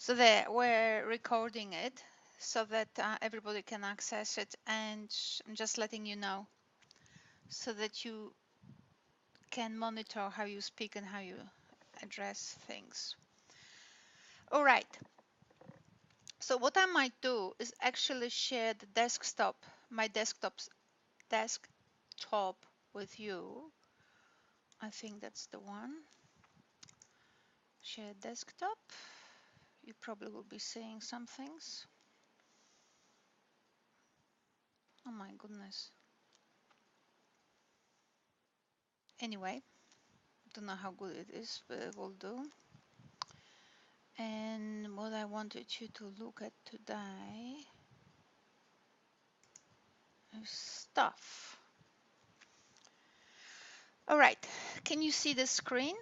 So there, we're recording it so that everybody can access it, and I'm just letting you know so that you can monitor how you speak and how you address things. All right. So what I might do is actually share the desktop, my desktop with you. I think that's the one. Share desktop. You probably will be seeing some things. Oh my goodness. Anyway, don't know how good it is, but it will do. And what I wanted you to look at today is stuff. All right, can you see the screen?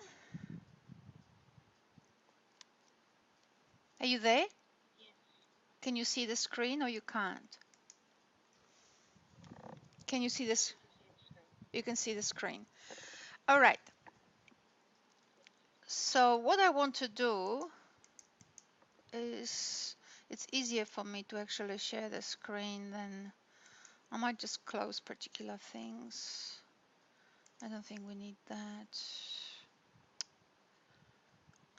Are you there? Yes. Can you see the screen or you can't? Can you see this? I can see the screen. You can see the screen. All right. So what I want to do is, it's easier for me to actually share the screen than, I might just close particular things. I don't think we need that.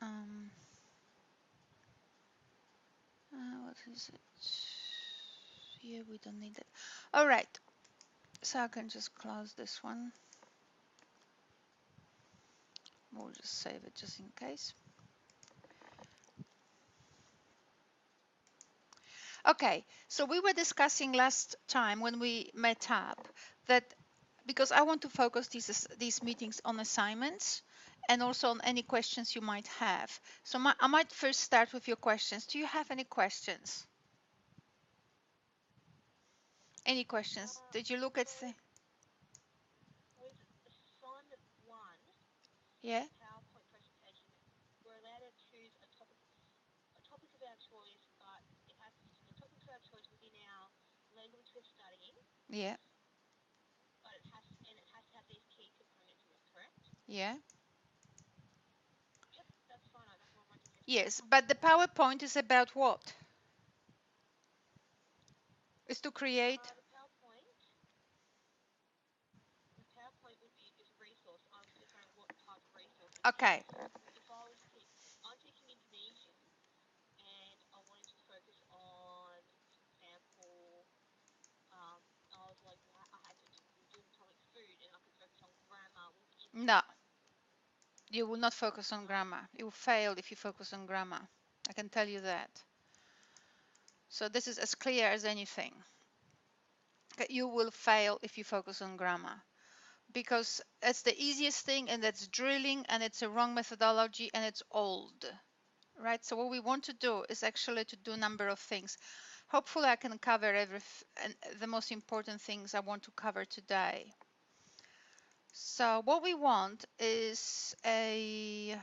Um, what is it? Here we don't need it. All right. So I can just close this one. We'll just save it just in case. Okay, so we were discussing last time when we met up that because I want to focus these meetings on assignments and also on any questions you might have. So I might first start with your questions. Do you have any questions? Any questions? Did you look at So the, with assignment 1, yeah? the PowerPoint presentation, we're allowed to choose a topic of our choice, but it has a topic of our choice within our language we're studying, Yeah, but it has to have these key components in it, correct? yeah. Yep, that's fine. That's what I just said. Yes, but the PowerPoint is about what? Is to create. Uh, the PowerPoint, the PowerPoint would be is a resource. I was just wondering what type of resource it is. Okay. If I was I'm teaching Indonesian, and I wanted to focus on, for example, I was like, well, I had to do the topic food, and I could focus on grammar within No, that. you will not focus on No. grammar. You will fail if you focus on grammar. I can tell you that. So this is as clear as anything. You will fail if you focus on grammar because it's the easiest thing and that's drilling and it's a wrong methodology and it's old, right? So what we want to do is actually to do a number of things. Hopefully I can cover and the most important things I want to cover today. So what we want is a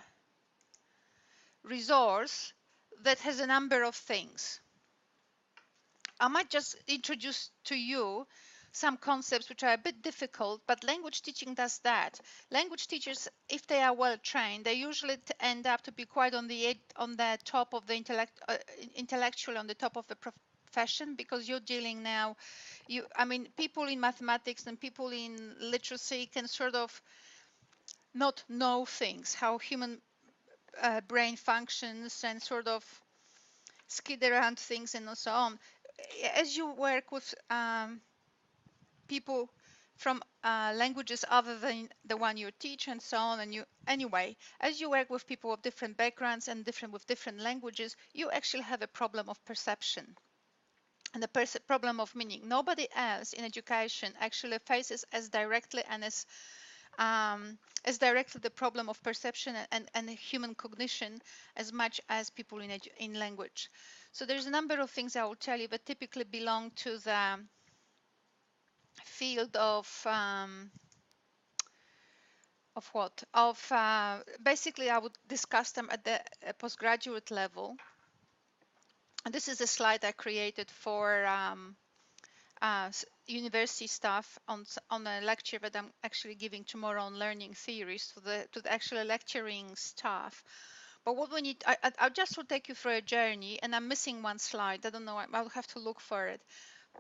resource that has a number of things. I might just introduce to you some concepts which are a bit difficult, but language teaching does that. Language teachers, if they are well trained, they usually end up to be quite on the top of the intellectually on the top of the profession, because you're dealing now, I mean, people in mathematics and people in literacy can sort of not know things, how human brain functions, and sort of skid around things and so on. As you work with people from languages other than the one you teach and so on, and anyway, as you work with people of different backgrounds and with different languages, you actually have a problem of perception and a problem of meaning. Nobody else in education actually faces as directly and as directly the problem of perception and human cognition as much as people in language. So there's a number of things I will tell you that typically belong to the field of what? Of basically, I would discuss them at the postgraduate level. And this is a slide I created for university staff on a lecture that I'm actually giving tomorrow on learning theories to the actual lecturing staff. But what we need, I just will take you through a journey, and I'm missing one slide. I don't know. I'll have to look for it,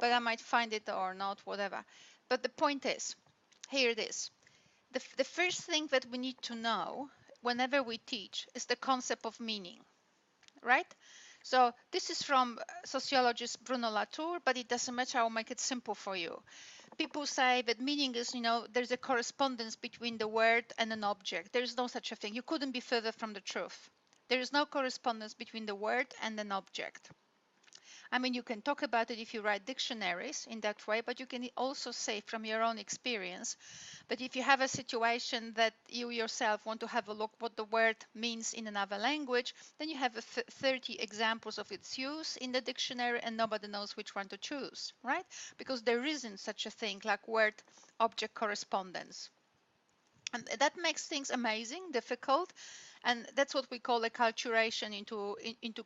but I might find it or not, whatever. But the point is, here it is. The first thing that we need to know whenever we teach is the concept of meaning, right? So this is from sociologist Bruno Latour, but it doesn't matter. I'll make it simple for you. People say that meaning is, there's a correspondence between the word and an object. There is no such a thing. You couldn't be further from the truth. There is no correspondence between the word and an object. I mean, you can talk about it if you write dictionaries in that way, but you can also say from your own experience that if you have a situation that you yourself want to have a look what the word means in another language, then you have 30 examples of its use in the dictionary and nobody knows which one to choose, right? Because there isn't such a thing like word object correspondence. And that makes things amazing, difficult, and that's what we call acculturation into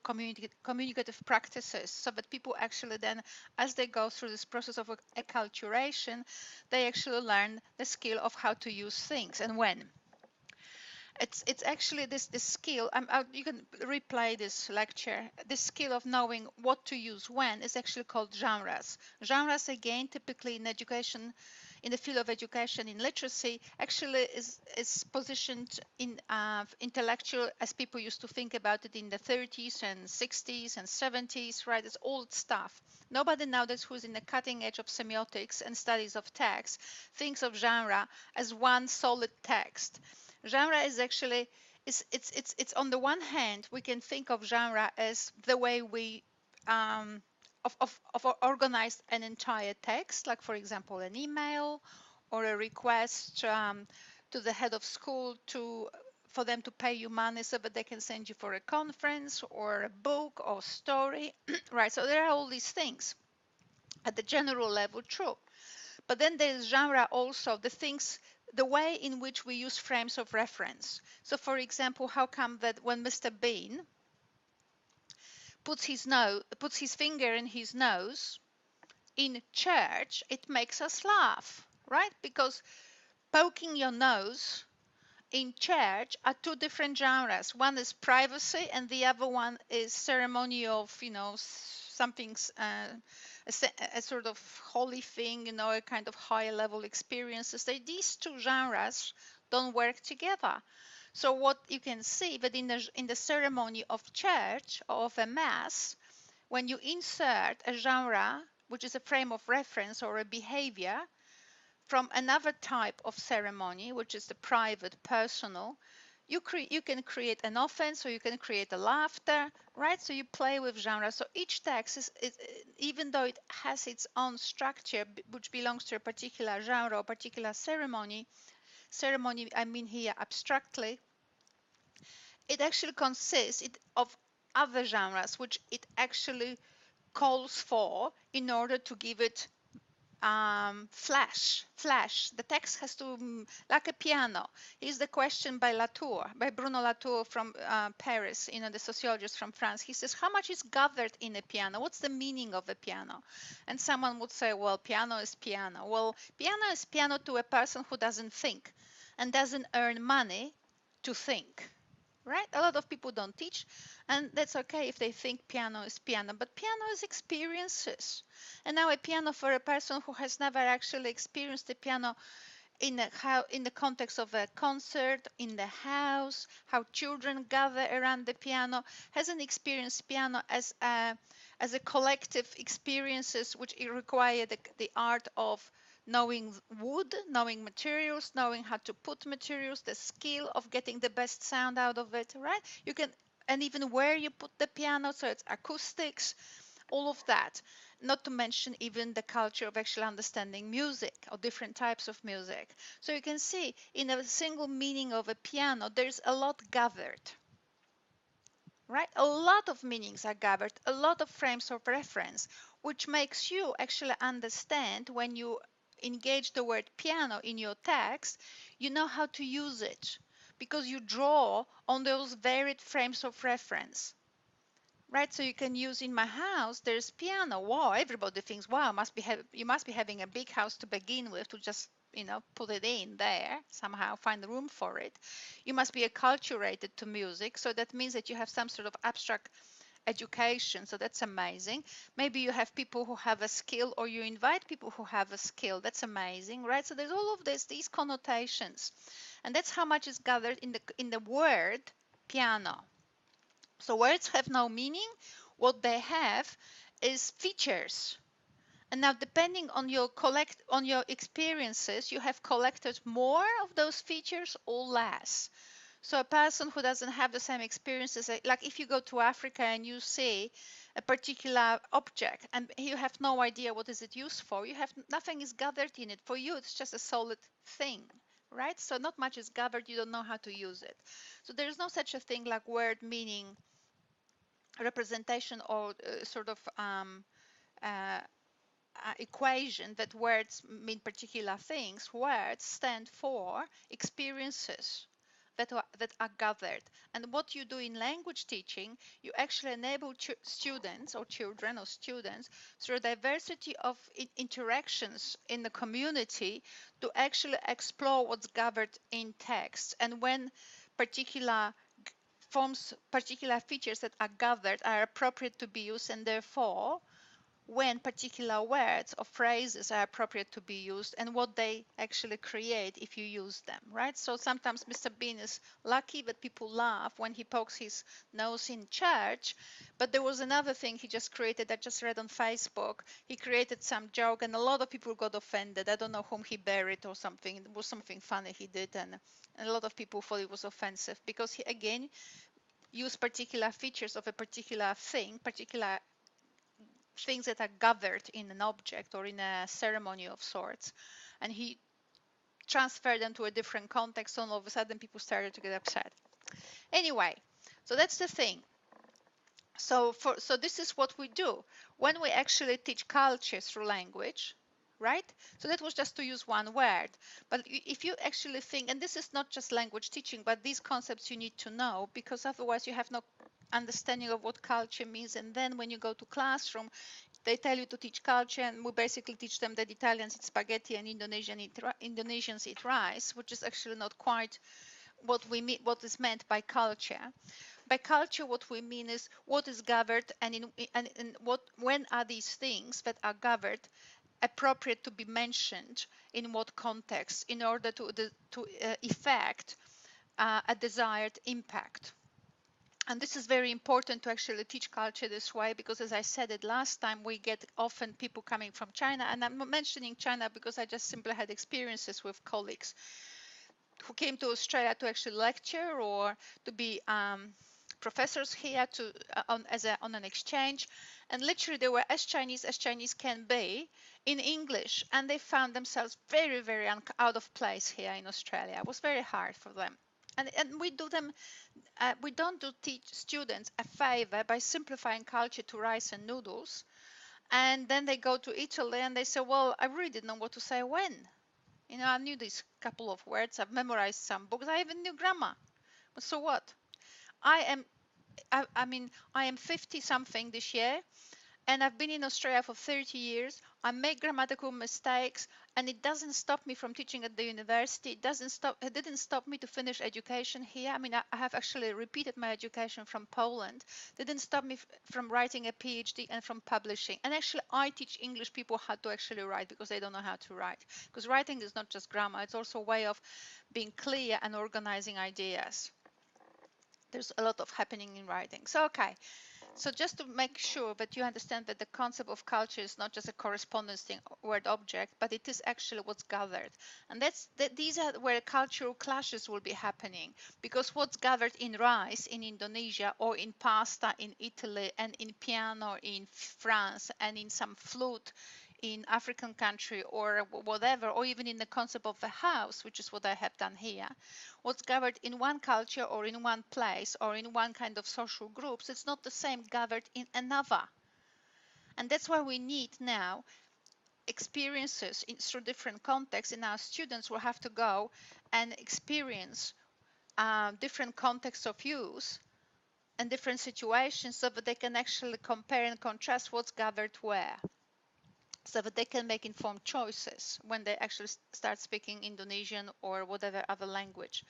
communicative practices, so that people actually then, as they go through this process of acculturation, they actually learn the skill of how to use things and when. It's actually this skill. You can replay this lecture. This skill of knowing what to use when is actually called genres. Genres, again, typically in education, in the field of education, in literacy, actually is positioned in intellectual, as people used to think about it in the 30s and 60s and 70s, right? It's old stuff. Nobody nowadays who's in the cutting edge of semiotics and studies of text thinks of genre as one solid text. Genre is actually, it's on the one hand we can think of genre as the way we of organize an entire text, like for example an email or a request to the head of school for them to pay you money so that they can send you for a conference or a book or story. Right, so there are all these things at the general level, true. But then there's genre also, the things, the way in which we use frames of reference. So for example, how come that when Mr. Bean puts his finger in his nose in church, it makes us laugh, right? Because poking your nose in church are two different genres. One is privacy and the other one is ceremony of, something's a sort of holy thing, a kind of high level experiences. These two genres don't work together. So what you can see that in the ceremony of church or of a mass, when you insert a genre, which is a frame of reference or a behavior, from another type of ceremony, which is the private, personal, you can create an offense or you can create a laughter, right? So you play with genre. So each text is even though it has its own structure, which belongs to a particular genre or particular ceremony, I mean here abstractly, it actually consists of other genres, which it actually calls for in order to give it flash. The text has to, like a piano. Here's the question by Latour, by Bruno Latour from Paris, the sociologist from France. He says, how much is gathered in a piano? What's the meaning of a piano? And someone would say, well, piano is piano. Well, piano is piano to a person who doesn't think and doesn't earn money to think. Right? A lot of people don't teach, and that's okay if they think piano is piano, but piano is experiences. And now a piano for a person who has never actually experienced the piano in the context of a concert, in the house, how children gather around the piano, hasn't experienced piano as a collective experiences which require the art of knowing wood, knowing materials, knowing how to put materials, the skill of getting the best sound out of it, right? You can, and even where you put the piano, so it's acoustics, all of that. Not to mention even the culture of actually understanding music or different types of music. So you can see in a single meaning of a piano, there's a lot gathered, right? A lot of meanings are gathered, a lot of frames of reference, which makes you actually understand when you engage the word piano in your text, you know how to use it because you draw on those varied frames of reference. Right, so you can use in my house. There's piano. Wow, everybody thinks, wow, you must be having a big house to begin with to just put it in there somehow, find room for it. You must be acculturated to music, so that means that you have some sort of abstract education, so that's amazing. Maybe you have people who have a skill, or you invite people who have a skill. That's amazing, right? So there's all of these connotations, and that's how much is gathered in the word piano. So words have no meaning. What they have is features. And now, depending on your experiences, you have collected more of those features or less. So a person who doesn't have the same experiences, like if you go to Africa and you see a particular object and you have no idea what is it used for, you have nothing is gathered in it. For you, it's just a solid thing, right? So not much is gathered. You don't know how to use it. So there is no such a thing like word meaning representation or sort of uh, equation that words mean particular things. Words stand for experiences that are gathered. And what you do in language teaching, you actually enable students or children or students through a diversity of interactions in the community to actually explore what's gathered in text. And when particular forms, particular features that are gathered are appropriate to be used, and therefore when particular words or phrases are appropriate to be used, and what they actually create if you use them, right? So sometimes Mr. Bean is lucky that people laugh when he pokes his nose in church, but there was another thing he just created. I just read on Facebook. He created some joke and a lot of people got offended. I don't know whom he buried or something. It was something funny he did, and a lot of people thought it was offensive because he again used particular features of a particular thing, particular things that are gathered in an object or in a ceremony of sorts, and he transferred them to a different context, and all of a sudden people started to get upset. Anyway, so that's the thing. So this is what we do when we actually teach culture through language, right? So that was just to use one word, but if you actually think, and this is not just language teaching, but these concepts you need to know, because otherwise you have no understanding of what culture means. And then when you go to classroom, they tell you to teach culture, and we basically teach them that Italians eat spaghetti and Indonesians eat rice, which is actually not quite what we mean, what is meant by culture. By culture, what we mean is what is gathered, and what, when are these things that are gathered appropriate to be mentioned in what context in order to effect a desired impact. And this is very important to actually teach culture this way, because as I said it last time, we get often people coming from China, and I'm mentioning China because I just simply had experiences with colleagues who came to Australia to actually lecture or to be professors here on an exchange, and literally they were as Chinese can be in English, and they found themselves very out of place here in Australia. It was very hard for them. And we don't do teach students a favor by simplifying culture to rice and noodles, and then they go to Italy and they say, well, I really didn't know what to say when. I knew these couple of words, I've memorized some books, I even knew grammar. So what? I am, I am 50 something this year, and I've been in Australia for 30 years. I make grammatical mistakes, and it doesn't stop me from teaching at the university. It didn't stop me to finish education here. I have actually repeated my education from Poland. It didn't stop me from writing a PhD and from publishing. And actually, I teach English people how to actually write, because they don't know how to write. Because writing is not just grammar, it's also a way of being clear and organizing ideas. There's a lot of happening in writing. So, okay. So just to make sure that you understand that the concept of culture is not just a correspondence thing, word object, but it is actually what's gathered. And these are where cultural clashes will be happening, because what's gathered in rice in Indonesia, or in pasta in Italy, and in piano in France, and in some flute in African country or whatever, or even in the concept of the house, which is what I have done here, what's gathered in one culture or in one place or in one kind of social groups, it's not the same gathered in another. And that's why we need now experiences through different contexts, and our students will have to go and experience different contexts of use and different situations, so that they can actually compare and contrast what's gathered where. so that they can make informed choices when they actually start speaking Indonesian or whatever other language.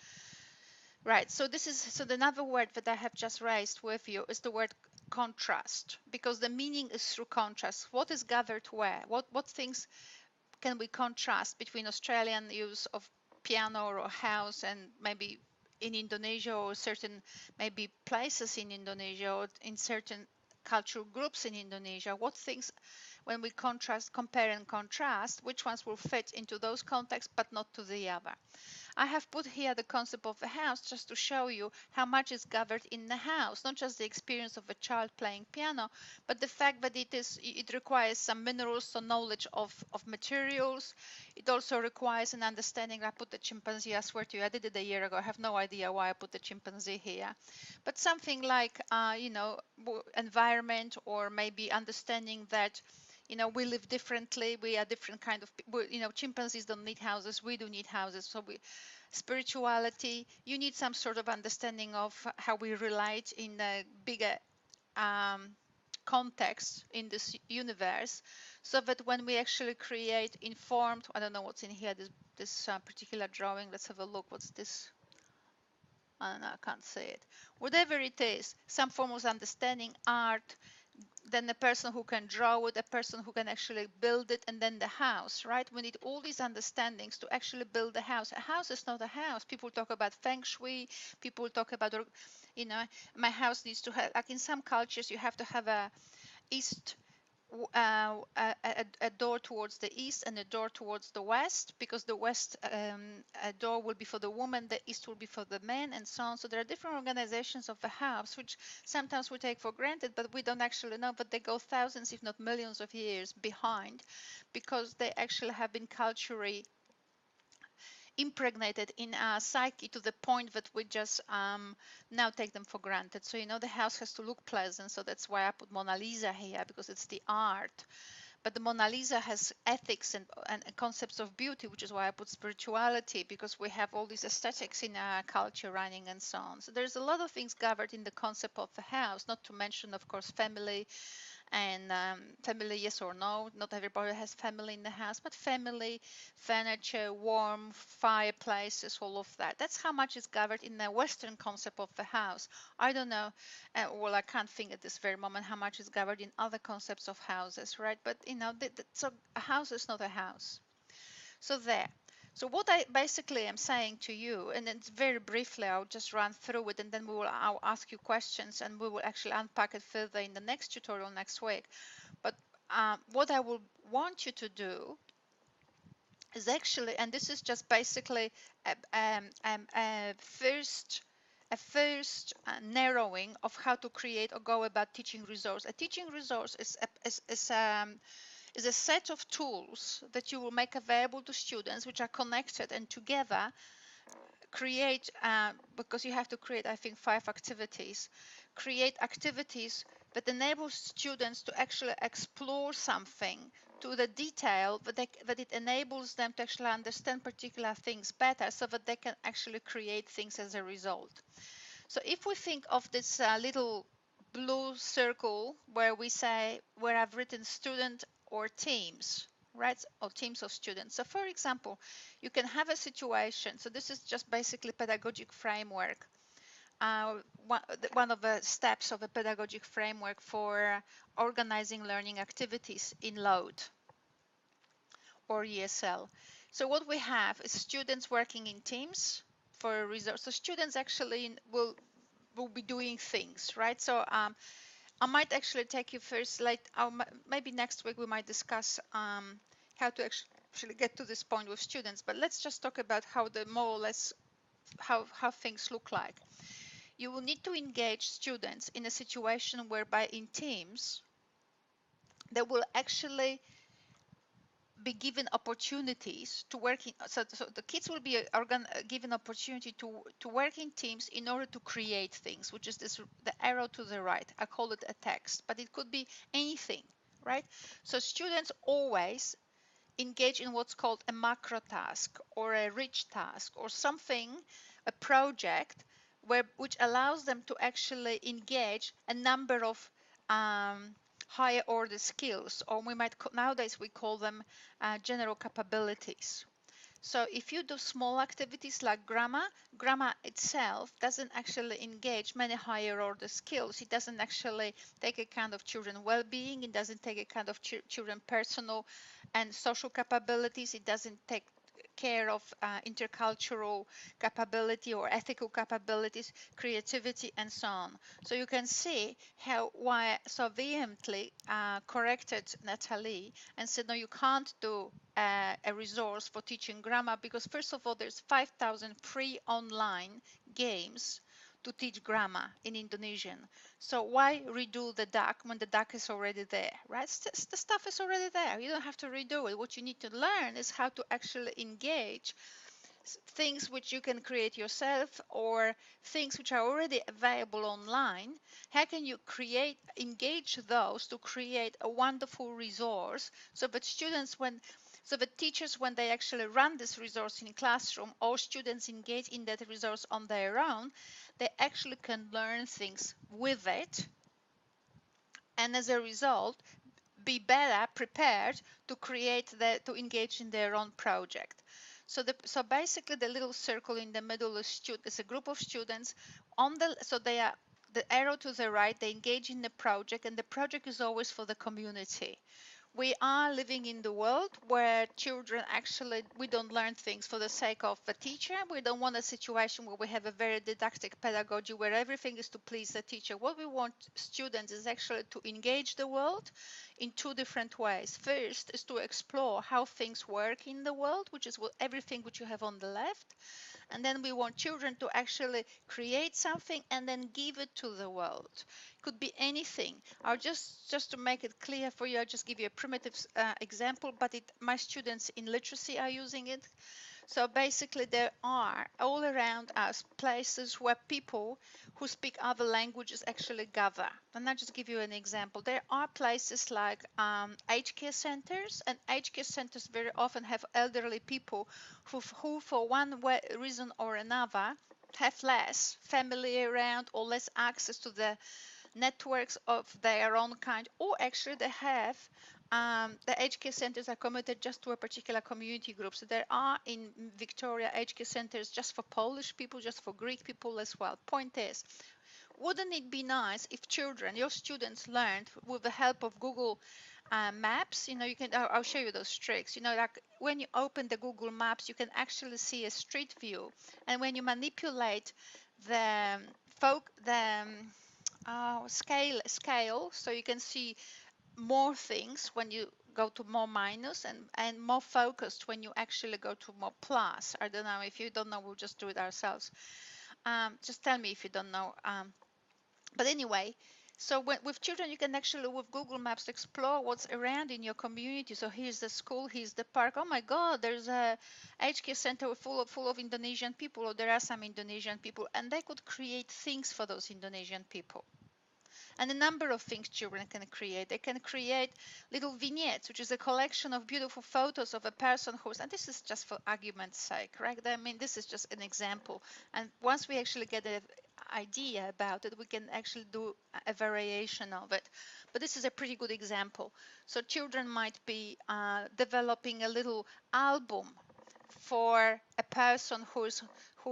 Right. So this is so another word that I have just raised with you is the word contrast, because the meaning is through contrast. What is gathered where? What things can we contrast between Australian use of piano or house and maybe in Indonesia or certain maybe places in Indonesia or in certain cultural groups in Indonesia? What things when we contrast, compare and contrast, which ones will fit into those contexts but not to the other? I have put here the concept of the house just to show you how much is gathered in the house, not just the experience of a child playing piano, but the fact that it requires some minerals, so knowledge of materials. It also requires an understanding. I put the chimpanzee, I swear to you, I did it a year ago. I have no idea why I put the chimpanzee here. But something like, environment, or maybe understanding that we live differently, we are different kind of people. Chimpanzees don't need houses, we do need houses. So spirituality, you need some sort of understanding of how we relate in a bigger um, context in this universe, so that when we actually create informed, I don't know what's in here, this particular drawing, let's have a look. What's this? I don't know, I can't say it. Whatever it is, some form of understanding, art, then the person who can draw it, a person who can actually build it, and then the house, right? We need all these understandings to actually build a house. A house is not a house. People talk about feng shui. People talk about, you know, my house needs to have, like in some cultures, you have to have a east a door towards the east and a door towards the west, because the west a door will be for the woman, the east will be for the man, and so on. So there are different organizations of the house, which sometimes we take for granted, but we don't actually know, but they go thousands, if not millions of years behind, because they actually have been culturally impregnated in our psyche to the point that we just now take them for granted. So, the house has to look pleasant. So that's why I put Mona Lisa here, because it's the art. But the Mona Lisa has ethics and concepts of beauty, which is why I put spirituality, because we have all these aesthetics in our culture running and so on. So there's a lot of things covered in the concept of the house, not to mention, of course, family, and family, yes or no. Not everybody has family in the house, but family, furniture, warm fireplaces, all of that. That's how much is covered in the Western concept of the house. I don't know, well, I can't think at this very moment how much is covered in other concepts of houses, right? But so a house is not a house. So there. So what I basically am saying to you, and it's very briefly, I'll just run through it, and then I'll ask you questions, and we will actually unpack it further in the next tutorial next week. But what I will want you to do is actually, and this is just basically a first narrowing of how to create or go about teaching resource. A teaching resource is a set of tools that you will make available to students, which are connected and together create, because you have to create, I think, 5 activities. Create activities that enable students to actually explore something to the detail that it enables them to actually understand particular things better, so that they can actually create things as a result. So if we think of this little blue circle where I've written student or teams, right? Or teams of students. So for example, you can have a situation. So this is just basically pedagogic framework. One of the steps of a pedagogic framework for organizing learning activities in load or ESL. So what we have is students working in teams for a resource. So students actually will be doing things, right? So I might actually take you first, like maybe next week we might discuss how to actually get to this point with students. But let's just talk about how the more or less how things look like. You will need to engage students in a situation whereby in teams they will actually be given opportunities to work in, so the kids will be given opportunity to work in teams in order to create things, which is the arrow to the right. I call it a text, but it could be anything, right? So students always engage in what's called a macro task or a rich task or something, a project which allows them to actually engage a number of um, higher order skills, or we might nowadays we call them general capabilities. So if you do small activities like grammar, grammar itself doesn't actually engage many higher order skills. It doesn't actually take account of children well-being. It doesn't take account of children personal and social capabilities. It doesn't take care of intercultural capability or ethical capabilities, creativity, and so on. So you can see how why I so vehemently corrected Natalie and said, no, you can't do a resource for teaching grammar because first of all, there's 5,000 free online games to teach grammar in Indonesian. So why redo the duck when the duck is already there, right? The stuff is already there. You don't have to redo it. What you need to learn is how to actually engage things which you can create yourself or things which are already available online. How can you engage those to create a wonderful resource so that teachers, when they actually run this resource in classroom or students engage in that resource on their own, they actually can learn things with it, and as a result be better prepared to engage in their own project. So basically the little circle in the middle is a group of students they are the arrow to the right, they engage in the project, and the project is always for the community. We are living in the world where children actually, we don't learn things for the sake of the teacher. We don't want a situation where we have a very didactic pedagogy where everything is to please the teacher. What we want students is actually to engage the world in two different ways. First is to explore how things work in the world, which is everything which you have on the left. And then we want children to actually create something and then give it to the world. Could be anything. I'll just to make it clear for you, I'll just give you a primitive example, but my students in literacy are using it. So basically there are all around us places where people who speak other languages actually gather. And I'll just give you an example. There are places like aged care centers, and aged care centers very often have elderly people who for one reason or another have less family around or less access to the networks of their own kind, or actually they have the aged care centers are committed just to a particular community group. So there are in Victoria aged care centers just for Polish people, just for Greek people as well. Point is, wouldn't it be nice if children, your students, learned with the help of Google Maps? You know, you can. I'll show you those tricks. You know, like when you open the Google Maps, you can actually see a street view, and when you manipulate the scale, so you can see more things when you go to more minus, and more focused when you actually go to more plus. I don't know. If you don't know, we'll just do it ourselves. Just tell me if you don't know. But anyway, so with children, you can actually, with Google Maps, explore what's around in your community. So here's the school, here's the park. Oh my God, there's a aged care center full of Indonesian people, or there are some Indonesian people, and they could create things for those Indonesian people. And a number of things children can create. They can create little vignettes, which is a collection of beautiful photos of a person who's, and this is just for argument's sake, right? I mean, this is just an example. And once we actually get an idea about it, we can actually do a variation of it. But this is a pretty good example. So children might be developing a little album for a person who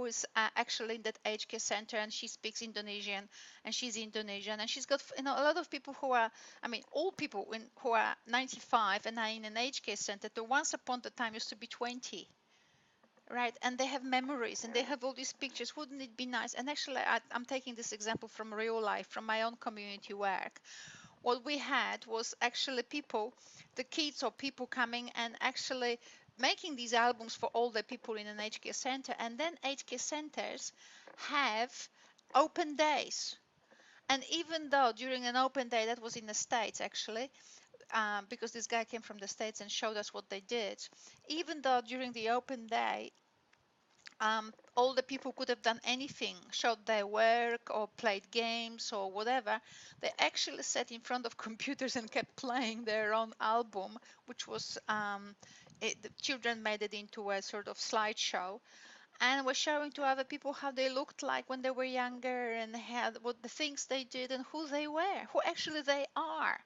is actually in that aged care center, and she speaks Indonesian, and she's Indonesian, and she's got a lot of people who are, I mean, all people who are 95 and are in an aged care center. To once upon a time used to be 20, right? And they have memories and they have all these pictures. Wouldn't it be nice? And actually, I'm taking this example from real life, from my own community work. What we had was actually the kids or people coming and actually making these albums for all the people in an aged care center. And then aged care centers have open days. And even though during an open day, that was in the States actually, because this guy came from the States and showed us what they did, even though during the open day, all the people could have done anything, showed their work or played games or whatever. They actually sat in front of computers and kept playing their own album, which was the children made it into a sort of slideshow, and were showing to other people how they looked like when they were younger, and what the things they did and who they were, who actually they are.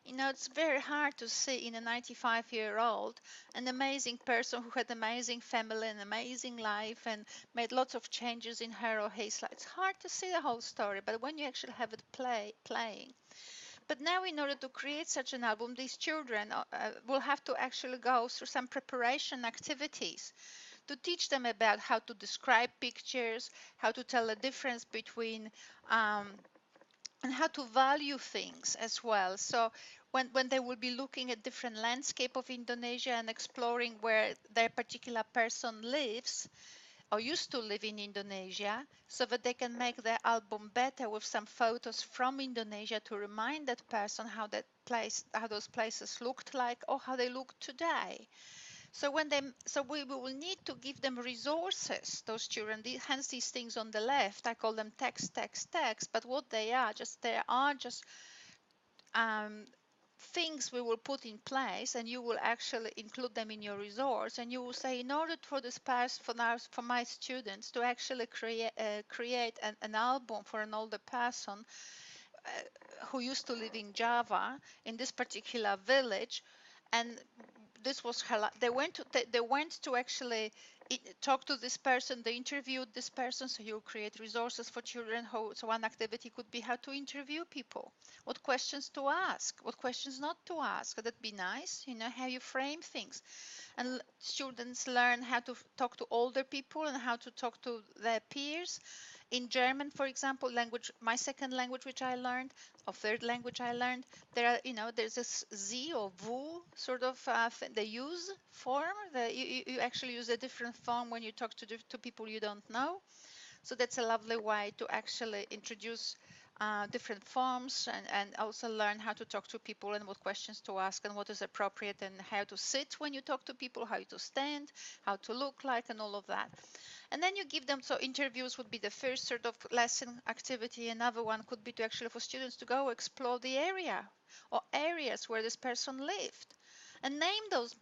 It's very hard to see in a 95-year-old an amazing person who had amazing family and amazing life and made lots of changes in her or his life. It's hard to see the whole story, but when you actually have it playing. But now, in order to create such an album, these children will have to actually go through some preparation activities to teach them about how to describe pictures, how to tell the difference between um, and how to value things as well. So when they will be looking at different landscape of Indonesia and exploring where their particular person lives or used to live in Indonesia, so that they can make their album better with some photos from Indonesia to remind that person how that place, how those places looked like or how they look today. So we will need to give them resources, those children, hence these things on the left. I call them text, text, text, but what they are just um, things we will put in place, and you will actually include them in your resource, and you will say, in order for this person, for my students to actually create an album for an older person who used to live in Java in this particular village, and this was her. They went to actually talk to this person. They interviewed this person. So you create resources for children. So one activity could be how to interview people, what questions to ask, what questions not to ask. That'd be nice. How you frame things, and students learn how to talk to older people and how to talk to their peers. In German, for example, language, my second language, which I learned, or third language I learned, there's this Sie or Vous sort of the use form. You actually use a different form when you talk to people you don't know. So that's a lovely way to actually introduce different forms, and also learn how to talk to people and what questions to ask and what is appropriate and how to sit when you talk to people, how to stand, how to look like, and all of that. And then you give them, so interviews would be the first sort of lesson activity. Another one could be to actually for students to go explore the area or areas where this person lived and name those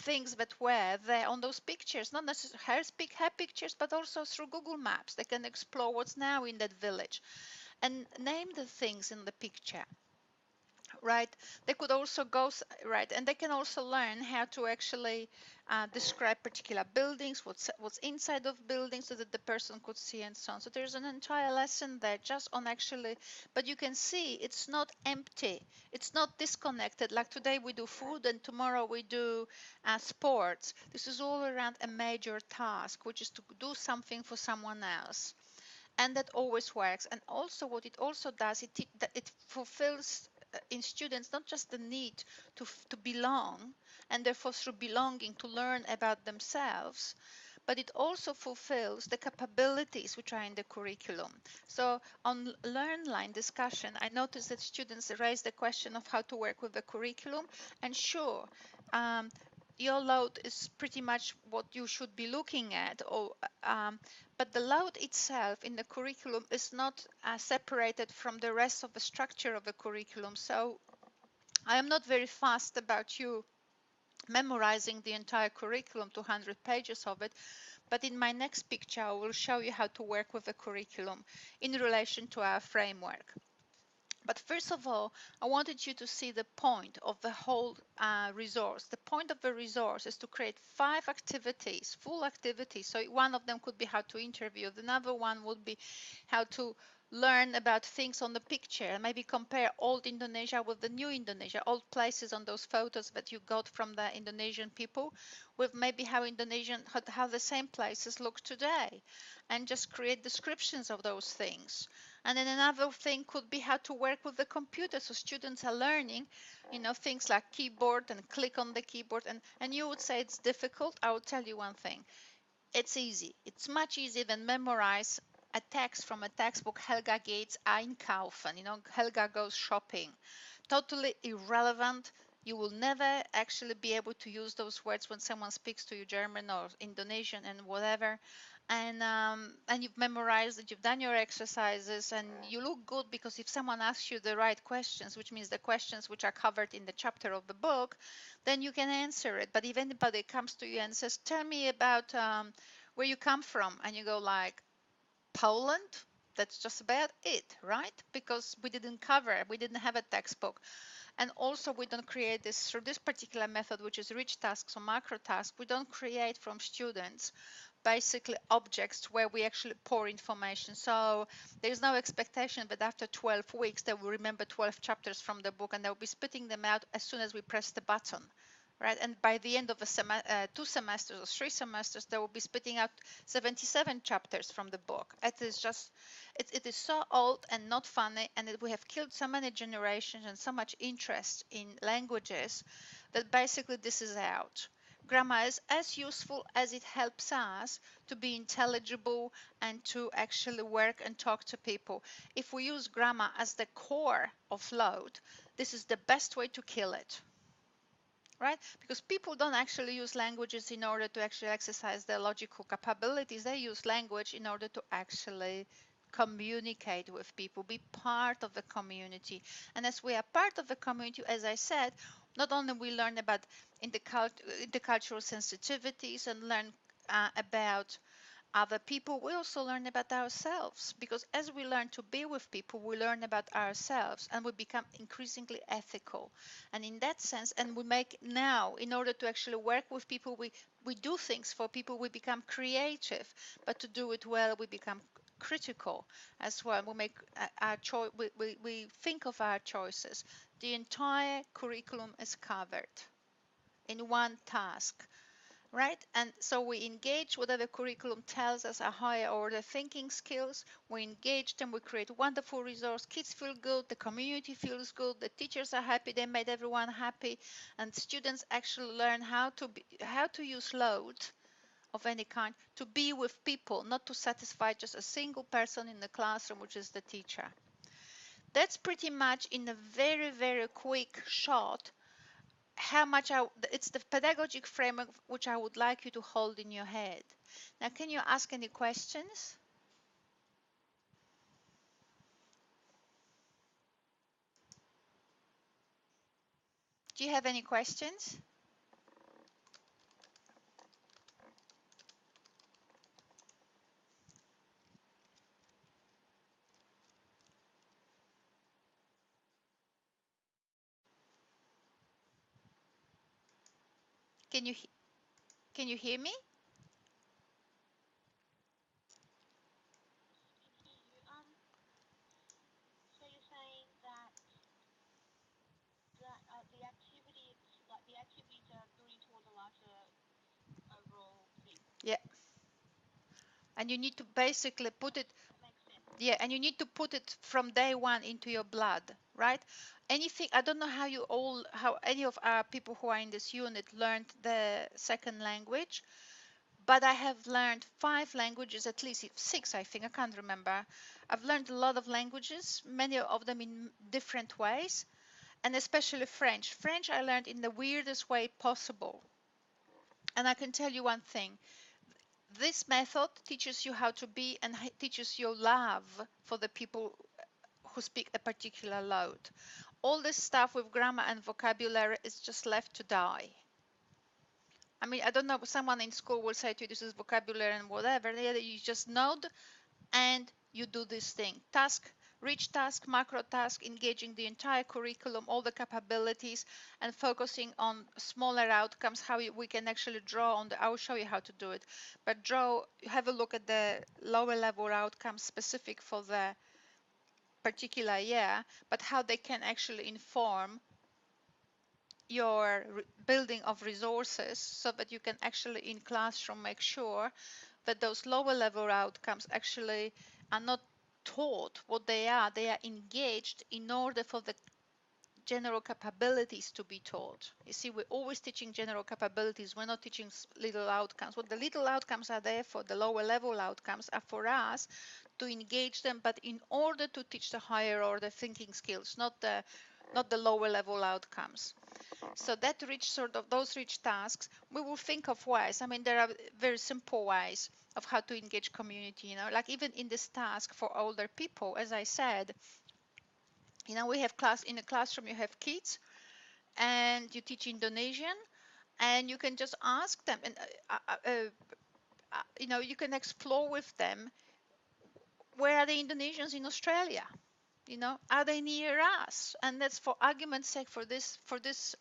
things that were there on those pictures, not necessarily her pictures, but also through Google Maps. They can explore what's now in that village and name the things in the picture, right? They could also go, right, and they can also learn how to actually describe particular buildings, what's inside of buildings, so that the person could see and so on. So there's an entire lesson there just on actually, but you can see it's not empty, it's not disconnected. Like today we do food and tomorrow we do sports. This is all around a major task, which is to do something for someone else, and that always works. And also what it also does, it fulfills in students not just the need to belong, and therefore through belonging to learn about themselves, but it also fulfills the capabilities which are in the curriculum. So on LearnLine discussion, I noticed that students raised the question of how to work with the curriculum, and sure, um, your load is pretty much what you should be looking at, but the load itself in the curriculum is not separated from the rest of the structure of the curriculum. So I am not very fast about you memorizing the entire curriculum, 200 pages of it, but in my next picture, I will show you how to work with the curriculum in relation to our framework. But first of all, I wanted you to see the point of the whole resource. The point of the resource is to create 5 activities, full activities. So one of them could be how to interview. Another one would be how to learn about things on the picture, maybe compare old Indonesia with the new Indonesia, old places on those photos that you got from the Indonesian people, with maybe how the same places look today, and just create descriptions of those things. And then another thing could be how to work with the computer. So students are learning, things like keyboard and click on the keyboard. And you would say it's difficult. I will tell you one thing. It's easy. It's much easier than memorize a text from a textbook. Helga Gates einkaufen. Helga goes shopping. Totally irrelevant. You will never actually be able to use those words when someone speaks to you German or Indonesian and whatever. And you've memorized it, you've done your exercises, and you look good because if someone asks you the right questions, which means the questions which are covered in the chapter of the book, then you can answer it. But if anybody comes to you and says, tell me about where you come from, and you go like, Poland, that's just about it, right? Because we didn't have a textbook. And also we don't create this through this particular method, which is rich tasks or macro tasks. We don't create from students basically objects where we actually pour information. So there's no expectation that after 12 weeks they will remember 12 chapters from the book and they'll be spitting them out as soon as we press the button. Right, and by the end of two semesters or three semesters, they will be spitting out 77 chapters from the book. It is just, it is so old and not funny, and we have killed so many generations and so much interest in languages that basically this is out. Grammar is as useful as it helps us to be intelligible and to actually work and talk to people. If we use grammar as the core of load, this is the best way to kill it. Right? Because people don't actually use languages in order to actually exercise their logical capabilities. They use language in order to actually communicate with people, be part of the community. And as we are part of the community, as I said, not only we learn about intercultural sensitivities and learn about other people, we also learn about ourselves, because as we learn to be with people, we learn about ourselves and we become increasingly ethical. And in that sense, and we make now, in order to actually work with people, we do things for people, we become creative, but to do it well, we become critical as well. We make our choice, we think of our choices. The entire curriculum is covered in one task, right? And so we engage whatever curriculum tells us are higher order thinking skills. We engage them, we create wonderful resource. Kids feel good, the community feels good, the teachers are happy, they made everyone happy, and students actually learn how to use load of any kind to be with people, not to satisfy just a single person in the classroom, which is the teacher. That's pretty much in a very, very quick shot how much it's the pedagogic framework which I would like you to hold in your head. Now, can you ask any questions? Do you have any questions? Can you can you hear me? Can hear you. So you're saying that the activity, it's like the activities are building towards a larger overall thing. Yeah. And you need to basically put it, That makes sense. yeah, and you need to put it from day one into your blood, right? Anything, I don't know how any of our people who are in this unit learned the second language, but I have learned 5 languages, at least 6, I think, I can't remember. I've learned a lot of languages, many of them in different ways, and especially French. French I learned in the weirdest way possible. And I can tell you one thing, this method teaches you how to be and teaches you love for the people who speak a particular load. All this stuff with grammar and vocabulary is just left to die. I mean, I don't know, someone in school will say to you, this is vocabulary and whatever. You just node and you do this thing. Task, rich task, macro task, engaging the entire curriculum, all the capabilities, and focusing on smaller outcomes, how we can actually draw on the, I will show you how to do it, but have a look at the lower level outcomes specific for the particular year, but how they can actually inform your building of resources so that you can actually in classroom make sure that those lower level outcomes actually are not taught what they are engaged in order for the general capabilities to be taught. You see, we're always teaching general capabilities, we're not teaching little outcomes. What the little outcomes are there for, the lower level outcomes are for us to engage them, but in order to teach the higher order thinking skills, not the lower level outcomes. So that rich sort of those rich tasks, we will think of ways. I mean, there are very simple ways of how to engage community, like even in this task for older people, as I said, we have class in a classroom, you have kids and you teach Indonesian and you can just ask them and, you can explore with them, where are the Indonesians in Australia? Are they near us? And that's for argument's sake for this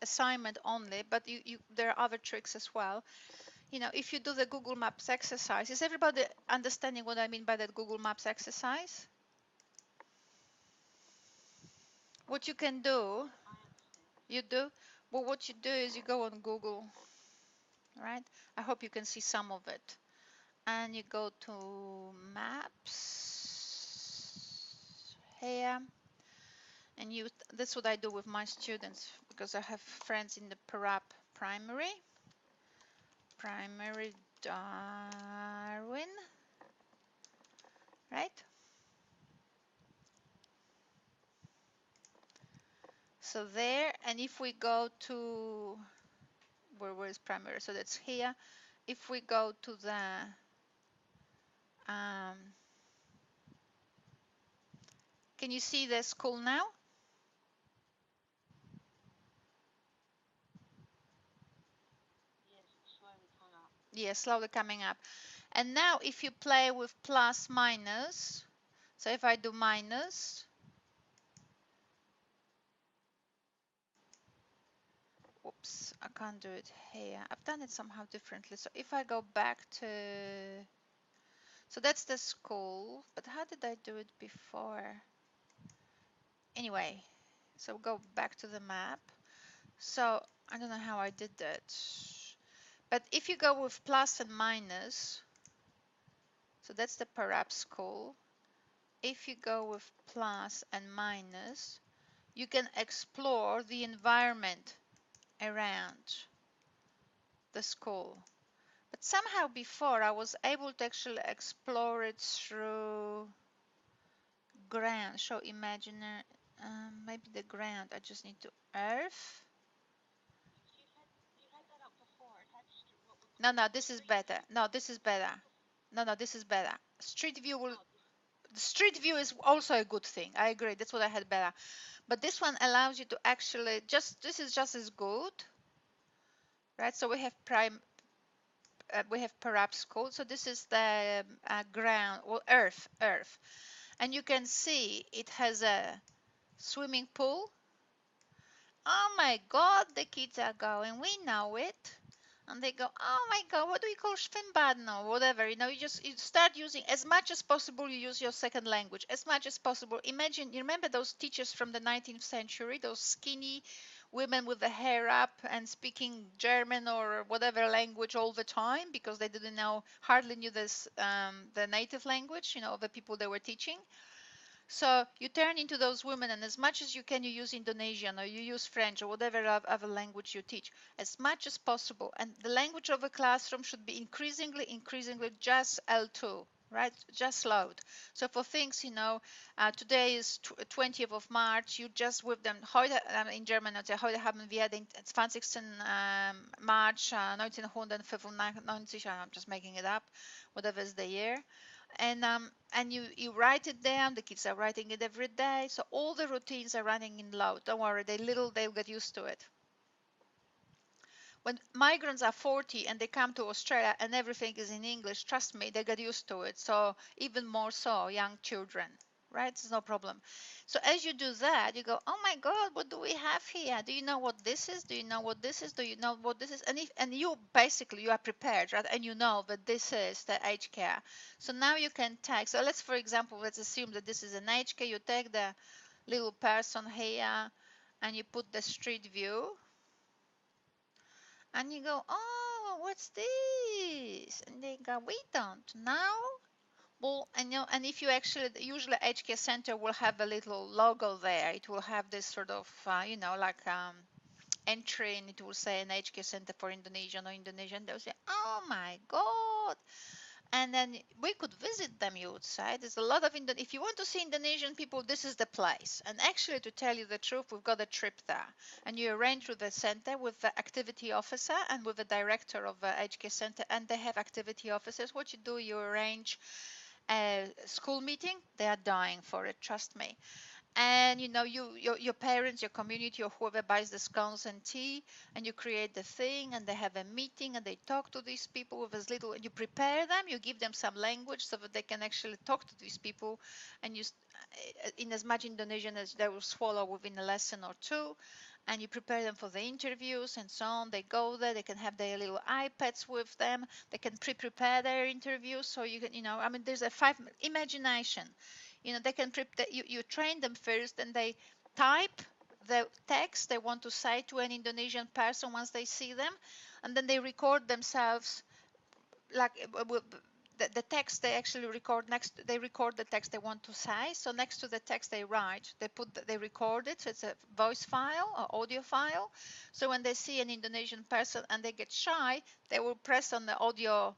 assignment only, but there are other tricks as well. If you do the Google Maps exercise, is everybody understanding what I mean by that Google Maps exercise? What you can do, I understand. you do, well, what you do is you go on Google, right? I hope you can see some of it. And you go to Maps here, and that's what I do with my students because I have friends in the primary Darwin, right? So there, and if we go to where is primary? So that's here. If we go to the can you see the school now? Yes, it's slowly coming up. Yes, slowly coming up. And now if you play with plus minus, so if I do minus, oops, I can't do it here. I've done it somehow differently. So if I go back to, so that's the school, but how did I do it before? Anyway, so go back to the map. So I don't know how I did that. But if you go with plus and minus, so that's the perhaps school. If you go with plus and minus, you can explore the environment around the school. But somehow before I was able to actually explore it through ground, show imaginary, maybe the ground. I just need to earth. You had that up before. It had what we No, call no, this is street better. view. No, this is better. What the, No, no, this is better. Street view will. oh, The street view is also a good thing. I agree. That's what I had better. But this one allows you to actually this is just as good, right? So we have perhaps code. So this is the ground or earth, and you can see it has a swimming pool. Oh my God, the kids are going. We know it. And they go, oh my God, what do we call schwimmbad or whatever? You start using as much as possible. You use your second language as much as possible. Imagine, you remember those teachers from the 19th century, those skinny women with the hair up and speaking German or whatever language all the time because they didn't know, hardly knew this, the native language, of the people they were teaching. So you turn into those women, and as much as you can, you use Indonesian or you use French or whatever other language you teach, as much as possible. And the language of a classroom should be increasingly just L2, right? Just loud. So for things, today is 20th of March, you just with them, heute, in German, heute haben wir den 20. March 1995, I'm just making it up, whatever is the year. And you write it down. The kids are writing it every day, so all the routines are running in loud. Don't worry, they'll get used to it. When migrants are 40 and they come to Australia and everything is in English, trust me, they get used to it. So even more so, young children, right? It's no problem. So as you do that, you go, oh my God, what do we have here? Do you know what this is? Do you know what this is? Do you know what this is? And you are prepared, right? And you know that this is the aged care. So now you can tag. So for example, let's assume that this is an aged care. You take the little person here and you put the street view and you go, oh, what's this? And they go, we don't know. Well, and if you actually, usually HK Center will have a little logo there. It will have this sort of, like entry, and it will say an HK Center for Indonesian or Indonesian. They'll say, oh my God. And then we could visit them, you would say. There's a lot of if you want to see Indonesian people, this is the place. And actually, to tell you the truth, we've got a trip there. And you arrange with the center, with the activity officer and with the director of the HK Center, and they have activity officers. What you do, you arrange a school meeting. They are dying for it, trust me. And you know, your parents, your community, or whoever buys the scones and tea, and you create the thing, and they have a meeting, and they talk to these people with as little, and you prepare them, you give them some language so that they can actually talk to these people, and in as much Indonesian as they will swallow within a lesson or two, and you prepare them for the interviews and so on. They go there, they can have their little iPads with them, they can pre-prepare their interviews, so you can, you know, I mean, there's a imagination. You know, they can you train them first, and they type the text they want to say to an Indonesian person once they see them, and then they record themselves, like the text they actually record next. They record the text they want to say, so next to the text they write, they record it, so it's a voice file or audio file. So when they see an Indonesian person and they get shy, they will press on the audio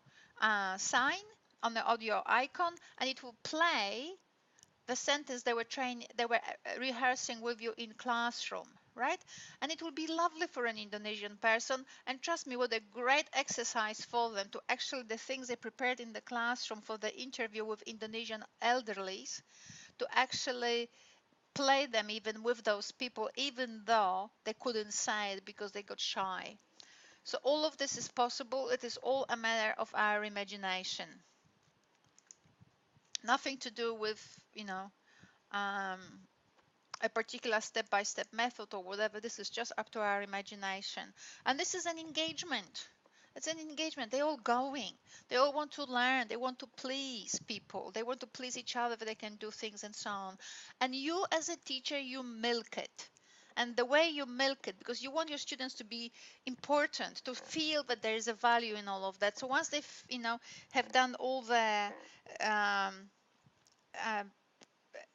sign, on the audio icon, and it will play the sentence they were rehearsing with you in classroom, right? And it will be lovely for an Indonesian person, and trust me, what a great exercise for them to actually the things they prepared in the classroom for the interview with Indonesian elderlies, to actually play them even with those people, even though they couldn't say it because they got shy. So all of this is possible. It is all a matter of our imagination, nothing to do with, you know, um, a particular step-by-step method or whatever. This is just up to our imagination. And this is an engagement. It's an engagement. They're all going. They all want to learn. They want to please people. They want to please each other, that they can do things and so on. And you as a teacher, you milk it. And the way you milk it, because you want your students to be important, to feel that there is a value in all of that. So once they, you know, have done all the um, uh,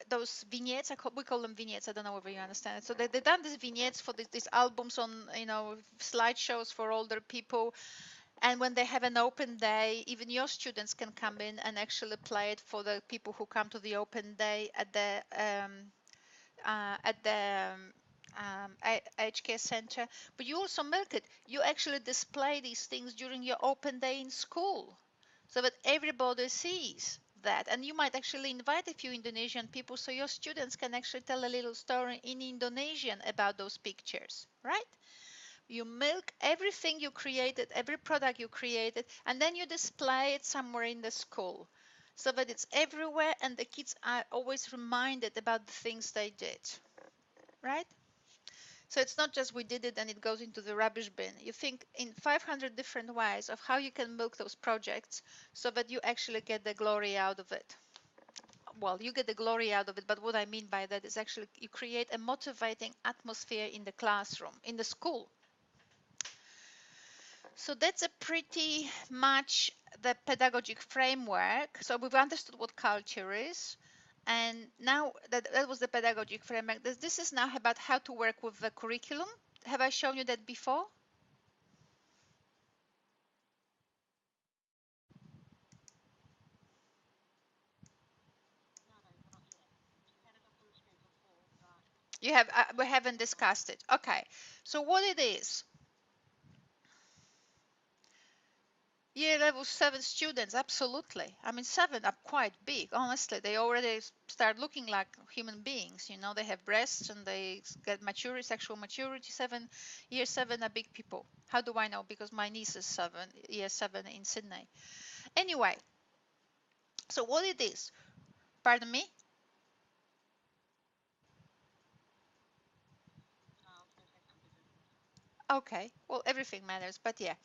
those vignettes, we call them vignettes, I don't know whether you understand it. So they've done these vignettes for these albums on, you know, slideshows for older people. And when they have an open day, even your students can come in and actually play it for the people who come to the open day at the aged care center. But you also milk it. You actually display these things during your open day in school, so that everybody sees that. And you might actually invite a few Indonesian people, so your students can actually tell a little story in Indonesian about those pictures, right? You milk everything you created, every product you created, and then you display it somewhere in the school, so that it's everywhere and the kids are always reminded about the things they did, right? So it's not just we did it and it goes into the rubbish bin. You think in 500 different ways of how you can milk those projects so that you actually get the glory out of it. Well, you get the glory out of it, but what I mean by that is actually you create a motivating atmosphere in the classroom, in the school. So that's a pretty much the pedagogic framework. So we've understood what culture is. And now that was the pedagogic framework. This is now about how to work with the curriculum. Have I shown you that before? No, no, not yet. You had it up on the screen before, but You have we not haven't not discussed it. Okay. So what it is? Year level 7 students, absolutely. I mean, 7 are quite big, honestly. They already start looking like human beings. You know, they have breasts and they get maturity, sexual maturity. Year 7 are big people. How do I know? Because my niece is 7, year 7 in Sydney. Anyway, so what it is? Pardon me? I was gonna say something doesn't matter. Okay, well, everything matters, but yeah.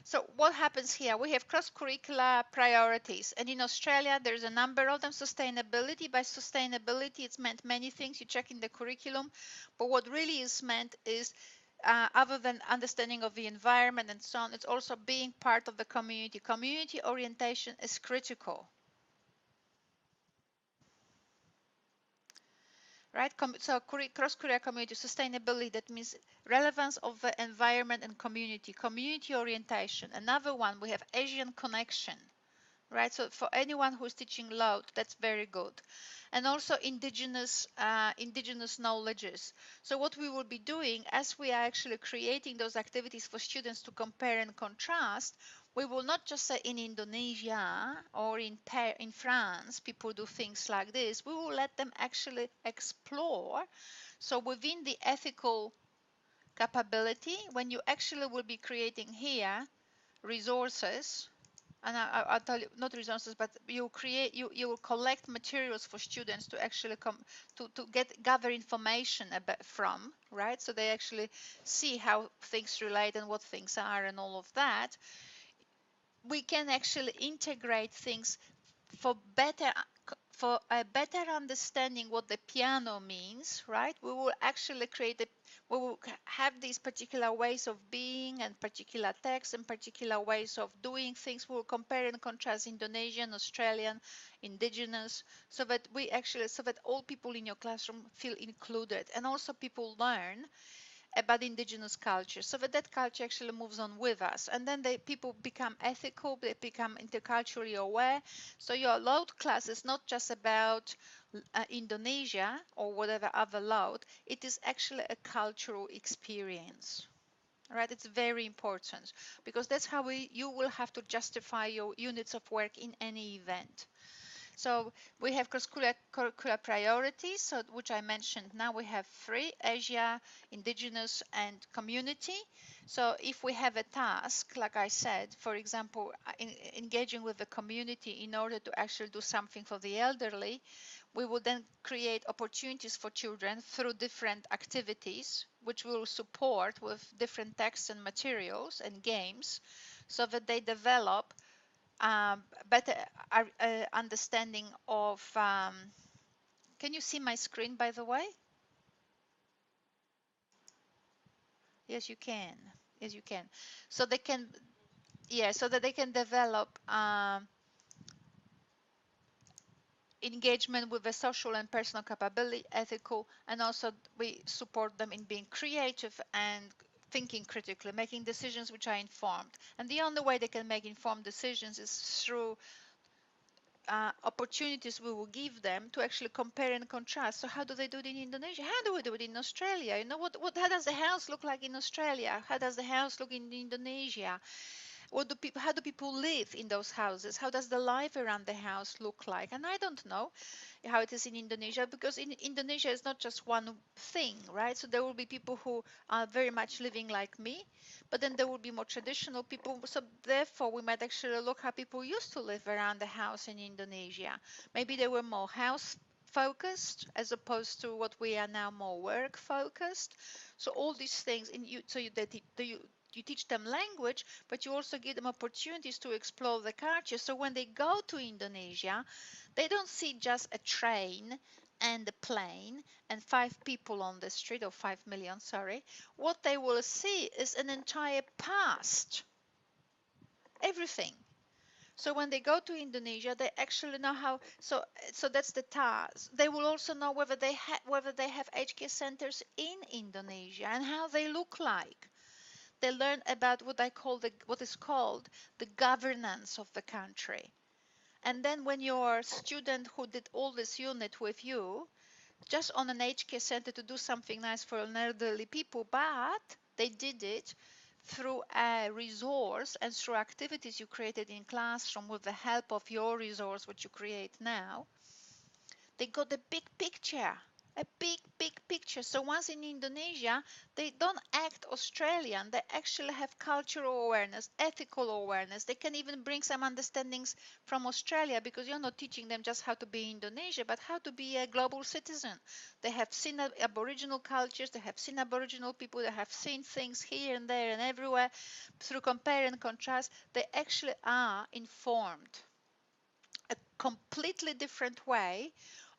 So what happens here? We have cross-curricular priorities, and in Australia, there's a number of them. Sustainability. By sustainability, it's meant many things. You check in the curriculum, but what really is meant is, other than understanding of the environment and so on, it's also being part of the community. Community orientation is critical. Right? So cross-Korea community sustainability, that means relevance of the environment and community orientation. Another one, we have Asian connection, right? So for anyone who's teaching load, that's very good. And also indigenous knowledges. So what we will be doing as we are actually creating those activities for students to compare and contrast, We will not just say in Indonesia or in France, people do things like this. We will let them actually explore. So within the ethical capability, when you actually will be creating here resources, and I'll tell you, not resources, but you will collect materials for students to actually come to gather information about from, right? So they actually see how things relate and what things are and all of that. We can actually integrate things for better for a better understanding what the piano means, right? We will actually we will have these particular ways of being and particular texts and particular ways of doing things. We will compare and contrast Indonesian, Australian, indigenous, so that all people in your classroom feel included, and also people learn about indigenous culture, so that that culture actually moves on with us, and then people become ethical, they become interculturally aware. So your load class is not just about Indonesia or whatever other load, it is actually a cultural experience. Right, it's very important, because that's how you will have to justify your units of work in any event. So we have curricular priorities, so which I mentioned. Now we have three: Asia, indigenous, and community. So if we have a task, like I said, for example, engaging with the community in order to actually do something for the elderly, we will then create opportunities for children through different activities, which will support with different texts and materials and games, so that they develop better understanding of can you see my screen, by the way? Yes, you can. Yes, you can. So they can, yeah, so that they can develop engagement with the social and personal capability, ethical, and also we support them in being creative and thinking critically, making decisions which are informed. And the only way they can make informed decisions is through opportunities we will give them to actually compare and contrast. So how do they do it in Indonesia? How do we do it in Australia? You know, how does the house look like in Australia? How does the house look in Indonesia? How do people live in those houses? How does the life around the house look like? And I don't know how it is in Indonesia, because in Indonesia is not just one thing, right? So there will be people who are very much living like me, but then there will be more traditional people. So therefore, we might actually look how people used to live around the house in Indonesia. Maybe they were more house focused as opposed to what we are now, more work focused. So all these things in you, so you teach them language, but you also give them opportunities to explore the culture. So when they go to Indonesia, they don't see just a train and a plane and 5 people on the street, or 5 million, sorry. What they will see is an entire past, everything. So when they go to Indonesia, they actually know how. So that's the task. They will also know whether they have aged care centers in Indonesia and how they look like. They learn about what is called the governance of the country. And then when your student who did all this unit with you, just on an aged care center to do something nice for elderly people, but they did it through a resource and through activities you created in classroom with the help of your resource, which you create now, they got a big picture, a big picture. So once in Indonesia, they don't act Australian. They actually have cultural awareness, ethical awareness. They can even bring some understandings from Australia, because you're not teaching them just how to be Indonesia, but how to be a global citizen. They have seen Aboriginal cultures. They have seen Aboriginal people. They have seen things here and there and everywhere. Through compare and contrast, they actually are informed. A completely different way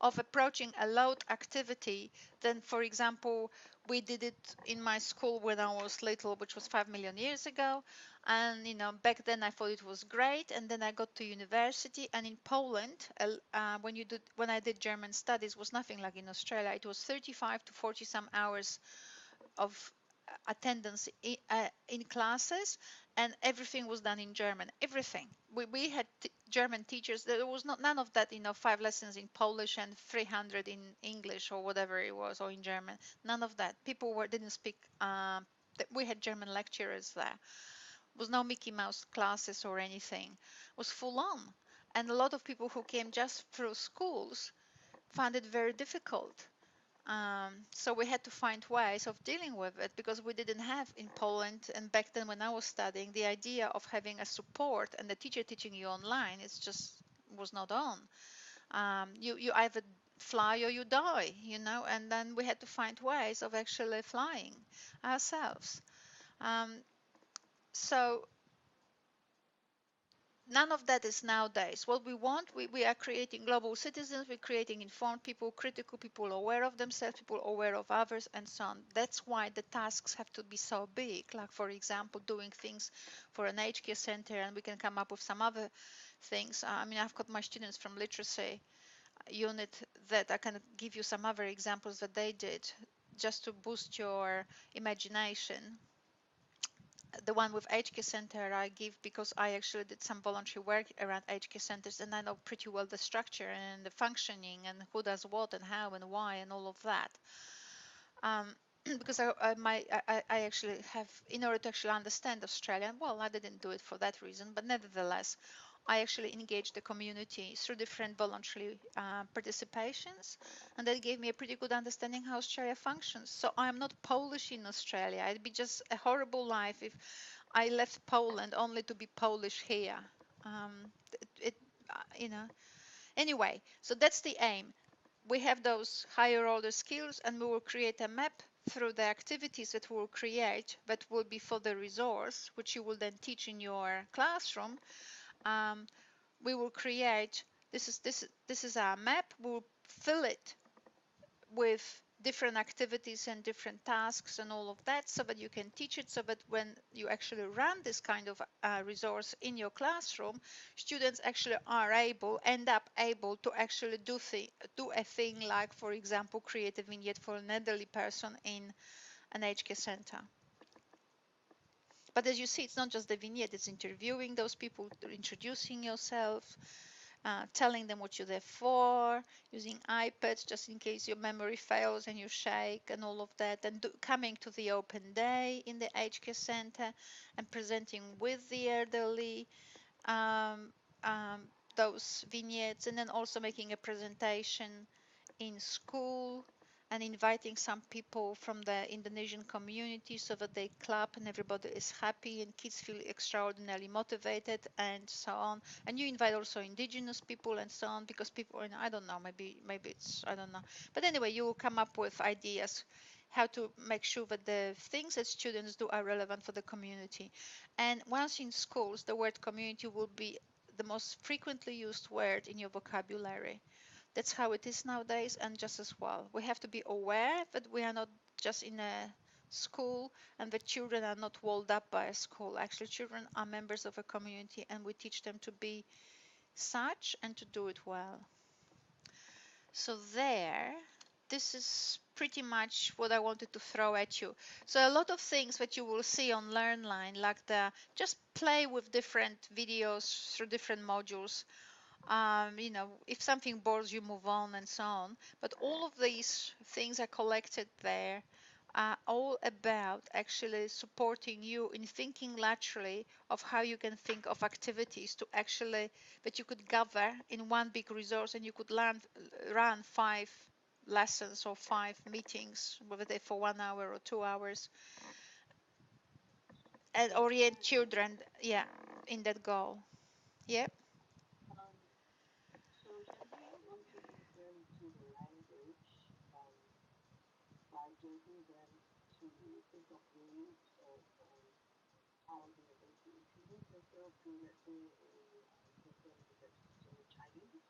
of approaching a load activity than, for example, we did it in my school when I was little, which was 5 million years ago. And back then I thought it was great. And then I got to university, and in Poland, when I did German studies, was nothing like in Australia. It was 35 to 40 some hours of attendance in classes, and everything was done in German. Everything. We had German teachers. There was none of that, 5 lessons in Polish and 300 in English or whatever it was, or in German. None of that. People didn't speak. We had German lecturers there. Was no Mickey Mouse classes or anything. It was full on. And a lot of people who came just through schools found it very difficult. So we had to find ways of dealing with it because we didn't have in Poland, and back then when I was studying, the idea of having a support and the teacher teaching you online, it's just was not on. You either fly or you die, and then we had to find ways of actually flying ourselves. Um, so none of that is nowadays. What we want, we are creating global citizens, we're creating informed people, critical people, aware of themselves, people aware of others, and so on. That's why the tasks have to be so big. Like, for example, doing things for an aged care center, and we can come up with some other things. I mean, I've got my students from literacy unit that I can give you some other examples that they did just to boost your imagination. The one with HK Center I give because I actually did some voluntary work around HK centers, and I know pretty well the structure and the functioning and who does what and how and why and all of that. Because I actually have, in order to actually understand Australia, well, I didn't do it for that reason, but nevertheless, I actually engaged the community through different voluntary participations, and that gave me a pretty good understanding how Australia functions. So I'm not Polish in Australia. It'd be just a horrible life if I left Poland only to be Polish here. Um, it, you know. Anyway, so that's the aim. We have those higher order skills, and we will create a map through the activities that we will create that will be for the resource, which you will then teach in your classroom. Um, we will create, this is our map. We'll fill it with different activities and different tasks and all of that, so that you can teach it, so that when you actually run this kind of resource in your classroom, students actually end up able to actually do a thing like, for example, create a vignette for an elderly person in an aged care center. But as you see, it's not just the vignette, it's interviewing those people, introducing yourself, telling them what you're there for, using iPads just in case your memory fails and you shake and all of that, and coming to the open day in the aged care center and presenting with the elderly um, um, those vignettes, and then also making a presentation in school and inviting some people from the Indonesian community so that they clap and everybody is happy and kids feel extraordinarily motivated and so on. And you invite also indigenous people and so on, because people, I don't know, maybe it's, I don't know. But anyway, you will come up with ideas how to make sure that the things that students do are relevant for the community. And once in schools, the word community will be the most frequently used word in your vocabulary. That's how it is nowadays, and just as well. We have to be aware that we are not just in a school and that children are not walled up by a school. Actually, children are members of a community, and we teach them to be such and to do it well. So this is pretty much what I wanted to throw at you. So a lot of things that you will see on LearnLine, like just play with different videos through different modules. If something bores you, move on and so on. But all of these things are collected there, are all about actually supporting you in thinking laterally of how you can think of activities to actually that you could gather in one big resource, and you could run 5 lessons or 5 meetings, whether they're for 1 hour or 2 hours, and Yes. orient children, yeah, in that goal. Yeah. Um, so can we introduce them to the language by getting them to think of names of how they are going to introduce themselves? So let's say a person that's speaking Chinese,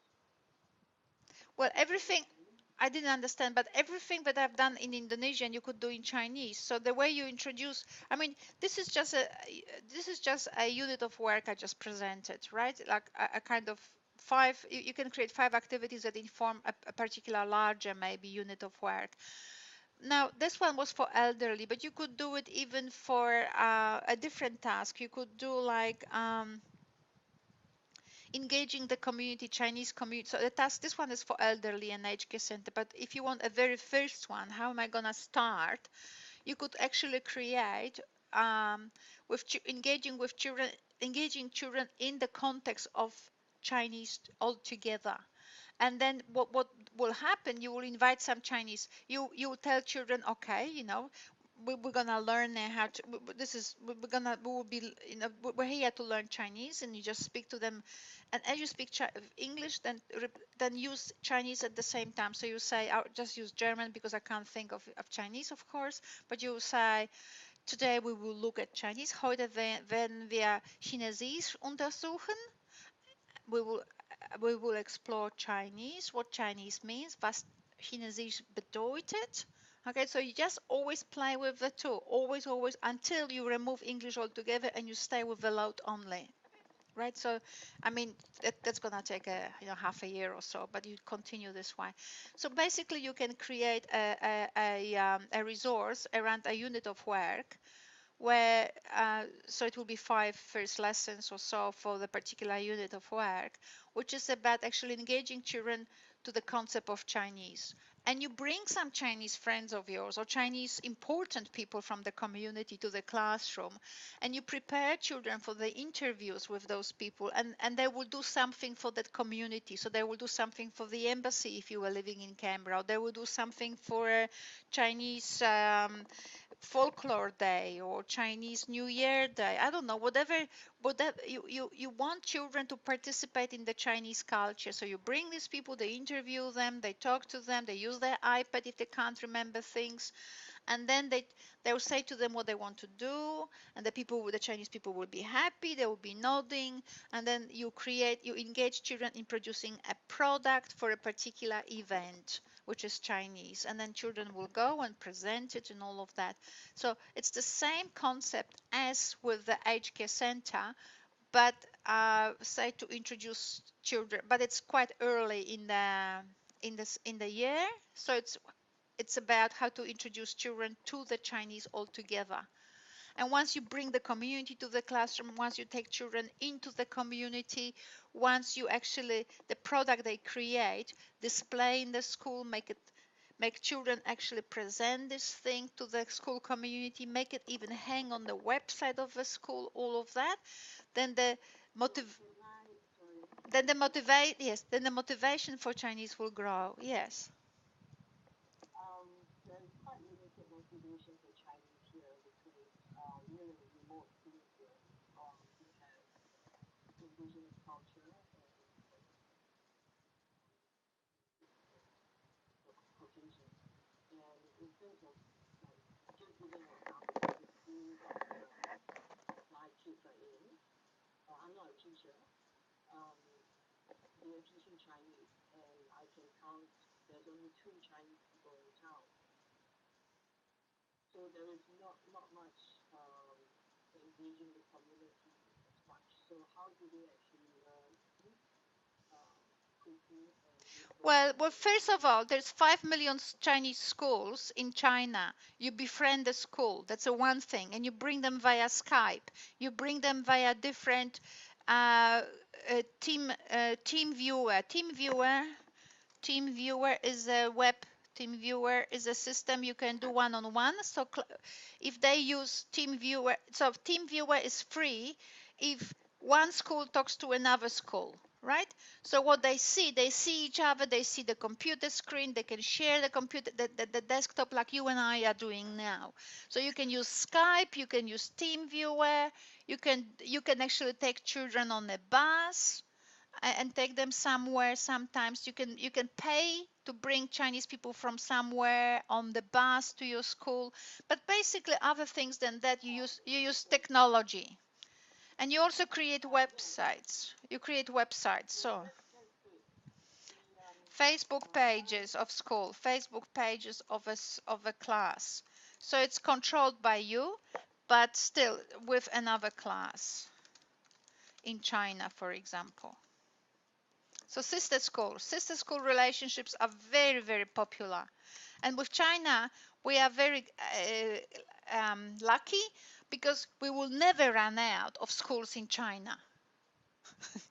Well, speaking everything Chinese. I didn't understand, but everything that I've done in Indonesian, you could do in Chinese. So the way you introduce, I mean, this is just a unit of work I just presented, right? Like a kind of five. You can create 5 activities that inform a particular larger maybe unit of work. Now, this one was for elderly, but you could do it even for a different task. You could do like engaging the community, Chinese community. So the task, this one is for elderly and aged care center. But if you want a very first one, how am I gonna start? You could actually create. engaging with children, engaging children in the context of Chinese altogether. And then what will happen, you will invite some Chinese, you will tell children, okay, we're gonna learn how to, this is, we will be, we're here to learn Chinese, and you just speak to them, and as you speak English, then use Chinese at the same time. So you say, I'll just use German because I can't think of Chinese, of course, but you say, today we will look at Chinese. Heute werden wir Chinesisch untersuchen. we will we will explore Chinese, what Chinese means, was Chinesisch bedeutet. Okay, so you just always play with the two, always, until you remove English altogether and you stay with the load only, right? So, I mean, that's gonna take half a year or so, but you continue this way. So basically, you can create a resource around a unit of work where so it will be 5 first lessons or so for the particular unit of work, which is about actually engaging children to the concept of Chinese. And you bring some Chinese friends of yours or Chinese important people from the community to the classroom, and you prepare children for the interviews with those people, and they will do something for that community. So they will do something for the embassy if you were living in Canberra, or they will do something for a Chinese folklore day or Chinese New Year day. I don't know, whatever you want children to participate in the Chinese culture. So you bring these people, they interview them, they talk to them, they use their iPad if they can't remember things, and then they will say to them what they want to do, and the Chinese people will be happy, they will be nodding, and then you engage children in producing a product for a particular event which is Chinese, and then children will go and present it and all of that. So it's the same concept as with the aged care center, but say to introduce children, but it's quite early in the year, so it's about how to introduce children to the Chinese altogether. And once you bring the community to the classroom, once you take children into the community, once you actually, the product they create, display in the school, make children actually present this thing to the school community, make it even hang on the website of the school, all of that, then the motiv then the motivation for Chinese will grow. Yes. There's quite limited motivation for Chinese here because we're in a remote area. We have indigenous culture and Caucasian. And in terms of like, just giving an example, the school that my kids are in, I'm not a teacher. Um, they are teaching Chinese, and I can count. There's only two Chinese people in town, so there is not much engaging the community as much. So how do they actually learn um, quickly and with the Well, first of all, there's 5 million Chinese schools in China. You befriend the school. That's a one thing. And you bring them via Skype. You bring them via different uh, team viewer. TeamViewer is a web. TeamViewer is a system you can do one-on-one. So if they use TeamViewer, so TeamViewer is free if one school talks to another school, right? So what they see each other, they see the computer screen, they can share the computer, the desktop like you and I are doing now. So you can use Skype, you can use TeamViewer, you can actually take children on a bus and take them somewhere. Sometimes you can pay to bring Chinese people from somewhere on the bus to your school, but basically other things than that, you use technology. And you also create websites. You create websites. yeah, So that's good. The Facebook pages of school, Facebook pages of a class. So it's controlled by you, but still with another class in China, for example. So sister school relationships are very, very popular. And with China, we are very lucky because we will never run out of schools in China. okay,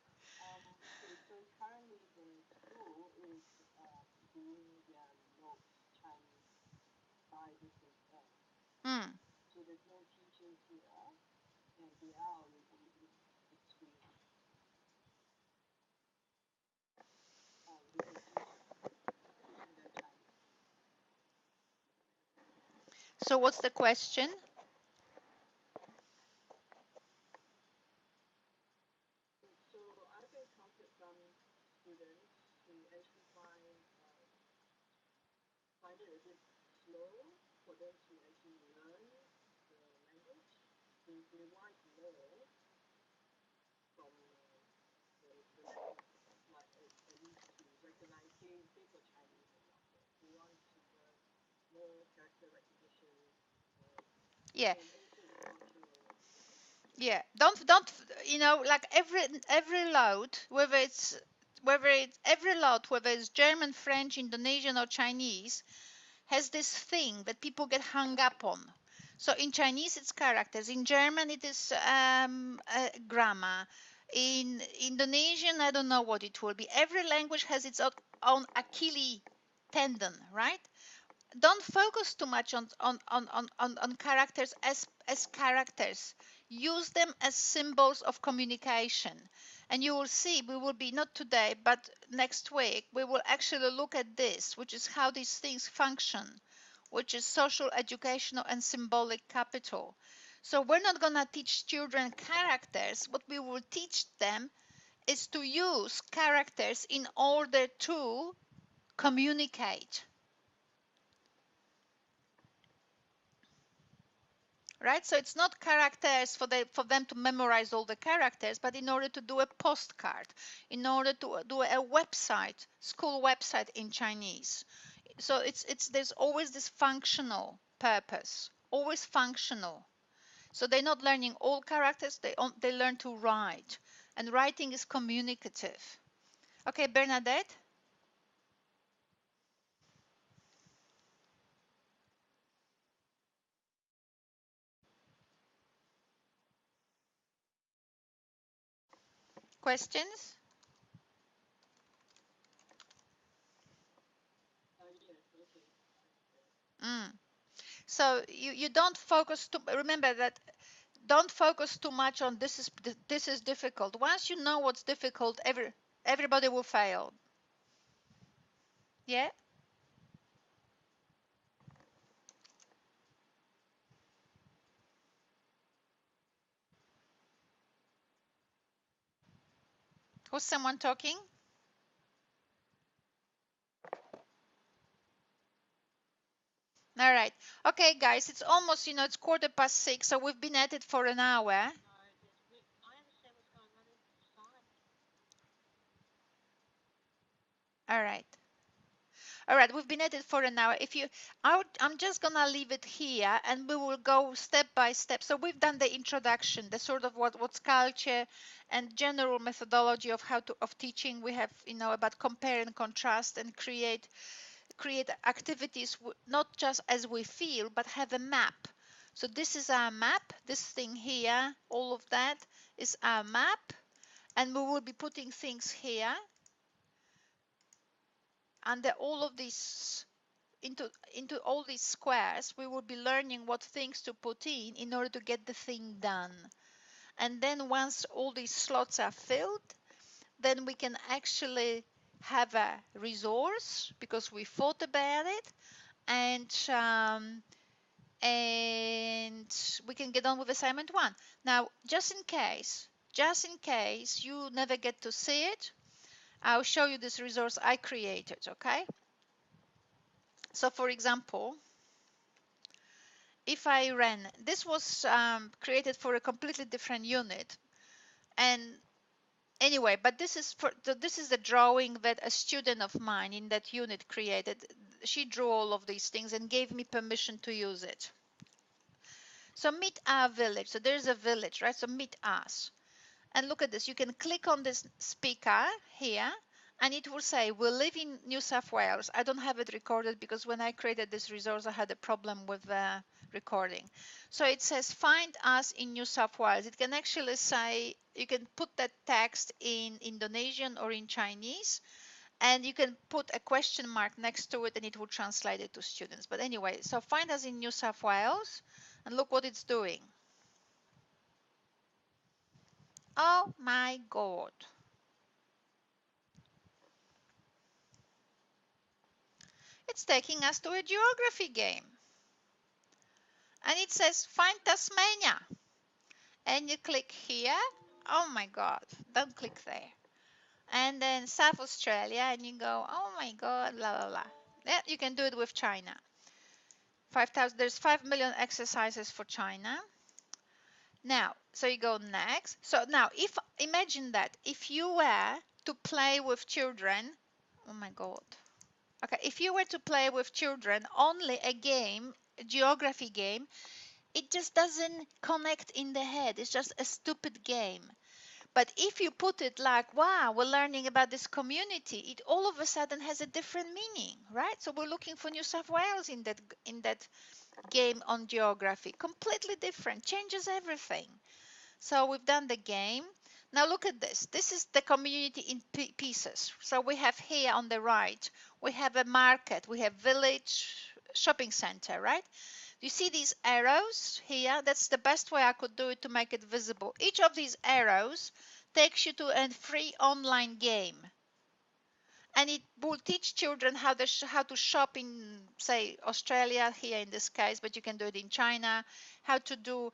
so currently the school is doing their notes Chinese by this exam. Mm. So there's no teacher So what's the question? Yeah. Yeah, don't like every load, whether it's German, French, Indonesian, or Chinese, has this thing that people get hung up on. So in Chinese it's characters, in German it is grammar, in Indonesian I don't know what it will be. Every language has its own Achilles tendon, right? Don't focus too much on characters as characters. Use them as symbols of communication. And you will see, we will be, not today, but next week, we will actually look at this, which is how these things function, which is social, educational, and symbolic capital. So we're not going to teach children characters. What we will teach them is to use characters in order to communicate. Right? So it's not characters for them to memorize all the characters, but in order to do a postcard, in order to do a website, school website in Chinese. So it's there's always this functional purpose, always functional. So they're not learning all characters, they learn to write. And writing is communicative. Okay, Bernadette, questions? Mm. So you don't focus to remember that don't focus too much on this is difficult. Once you know what's difficult, everybody will fail. Yeah? Who's someone talking? All right. Okay, guys, it's almost, it's 6:15, so we've been at it for an hour. All right. All right, we've been at it for an hour. I'm just gonna leave it here, and we will go step by step. So we've done the introduction, the sort of what's culture, and general methodology of of teaching. We have, about compare and contrast and create activities not just as we feel, but have a map. So this is our map. This thing here, all of that is our map, and we will be putting things here under all of these into all these squares. We will be learning what things to put in order to get the thing done. And then once all these slots are filled, then we can actually have a resource because we thought about it, and we can get on with assignment 1. Now, just in case you never get to see it, I'll show you this resource I created, okay? So for example, if I ran, this was created for a completely different unit. And anyway, but this is the drawing that a student of mine in that unit created. She drew all of these things and gave me permission to use it. So meet our village. So there's a village, right? So meet us. And look at this. You can click on this speaker here, and it will say, we live in New South Wales. I don't have it recorded because when I created this resource, I had a problem with the recording. So it says, find us in New South Wales. It can actually say, you can put that text in Indonesian or in Chinese, and you can put a question mark next to it, and it will translate it to students. But anyway, so find us in New South Wales, and look what it's doing. Oh my God. It's taking us to a geography game. And it says find Tasmania. And you click here. Oh my God. Don't click there. And then South Australia, and you go, oh my God, blah, blah, blah. Yeah, you can do it with China. 5,000, there's 5 million exercises for China. Now, so you go next. So now, if imagine that if you were to play with children, oh my God. Okay, if you were to play with children only a game, a geography game, it just doesn't connect in the head. It's just a stupid game. But if you put it like, wow, we're learning about this community, it all of a sudden has a different meaning, right? So we're looking for New South Wales in that game on geography. Completely different, changes everything. So we've done the game. Now look at this. This is the community in pieces. So we have here on the right, we have a market, we have village, shopping center, right? You see these arrows here? That's the best way I could do it to make it visible. Each of these arrows takes you to a free online game. And it will teach children how to shop in, say, Australia here in this case, but you can do it in China. How to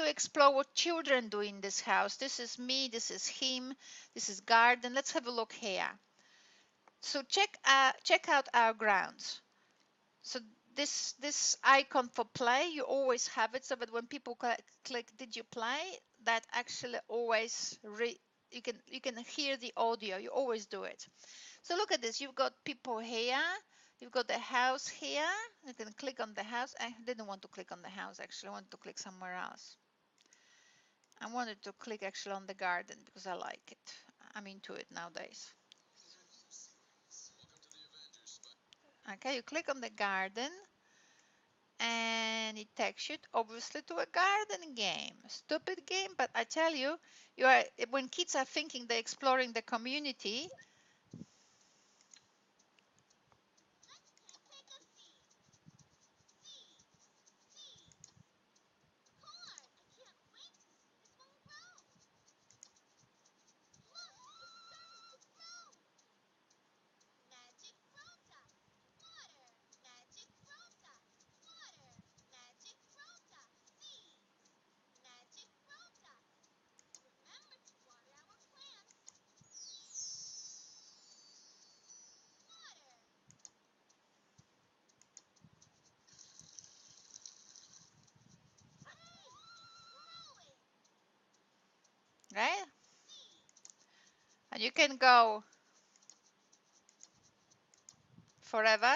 explore what children do in this house. This is me, this is him, this is garden. Let's have a look here. So check out our grounds. So this icon for play, you always have it so that when people click did you play, that actually always you can hear the audio. You always do it. So look at this. You've got people here. You've got the house here. You can click on the house. I didn't want to click on the house actually. I wanted to click somewhere else. I wanted to click actually on the garden because I like it. I'm into it nowadays. Okay, you click on the garden and it takes you obviously to a garden game. Stupid game, but I tell you, when kids are thinking they're exploring the community. Right? And you can go forever.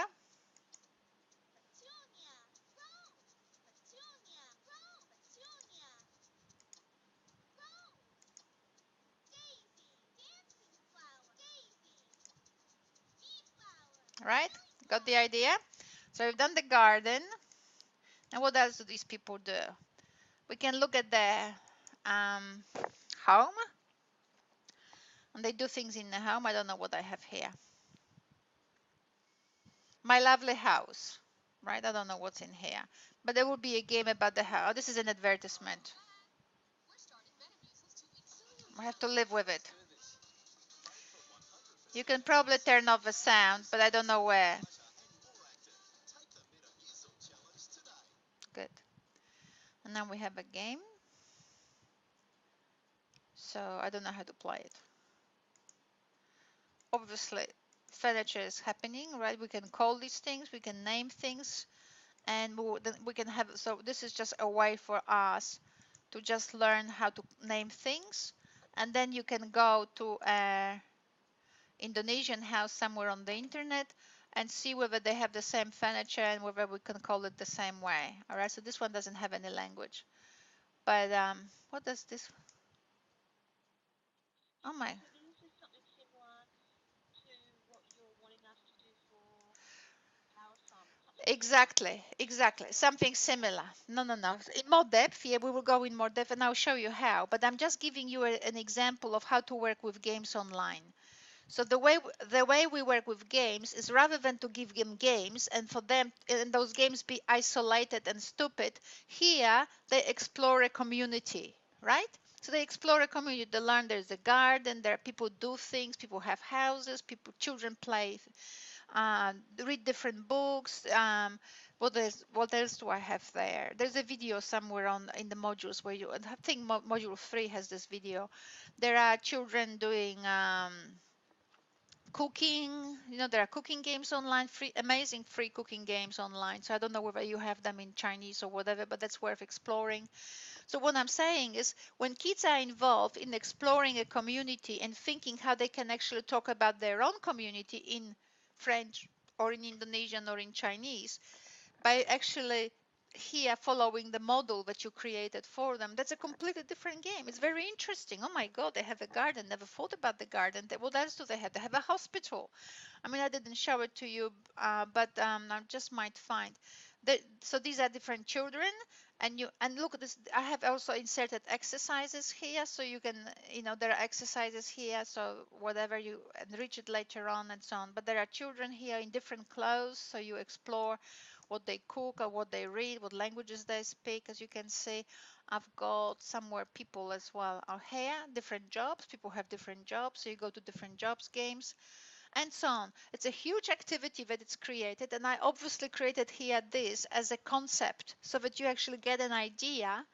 Right? Got the idea? So we've done the garden. And what else do these people do? We can look at their home. And they do things in the home. I don't know what I have here. My lovely house. Right? I don't know what's in here. But there will be a game about the house. Oh, this is an advertisement. I have to live with it. You can probably turn off the sound, but I don't know where. Good. And now we have a game. So I don't know how to play it. Obviously, furniture is happening, right? We can call these things, we can name things, and then we can have. So this is just a way for us to just learn how to name things, and then you can go to a Indonesian house somewhere on the internet and see whether they have the same furniture and whether we can call it the same way. All right, so this one doesn't have any language, but what does this? Oh my. So this is something similar to what you're wanting us to do for our something similar. Exactly. Something similar. No. In more depth, yeah, we will go in more depth and I'll show you how. But I'm just giving you an example of how to work with games online. So the way we work with games is rather than to give them games and for them and those games be isolated and stupid, here they explore a community, right? So they explore a community. They learn there's a garden, there are people do things, people have houses, children play, read different books. What else do I have there? There's a video somewhere on in the modules where you, I think module 3 has this video. There are children doing cooking. There are cooking games online, free, amazing free cooking games online. So I don't know whether you have them in Chinese or whatever, but that's worth exploring. So what I'm saying is when kids are involved in exploring a community and thinking how they can actually talk about their own community in French or in Indonesian or in Chinese, by actually here following the model that you created for them, that's a completely different game. It's very interesting. Oh my God, they have a garden. Never thought about the garden. What else do they have? They have a hospital. I mean, I didn't show it to you, but I just might find. So these are different children, and look at this. I have also inserted exercises here, so you can, there are exercises here. So whatever you enrich it later on and so on. But there are children here in different clothes, so you explore what they cook or what they read, what languages they speak. As you can see, I've got somewhere people as well are here, different jobs. People have different jobs, so you go to different jobs games and so on. It's a huge activity that it's created, and I obviously created here this as a concept so that you actually get an idea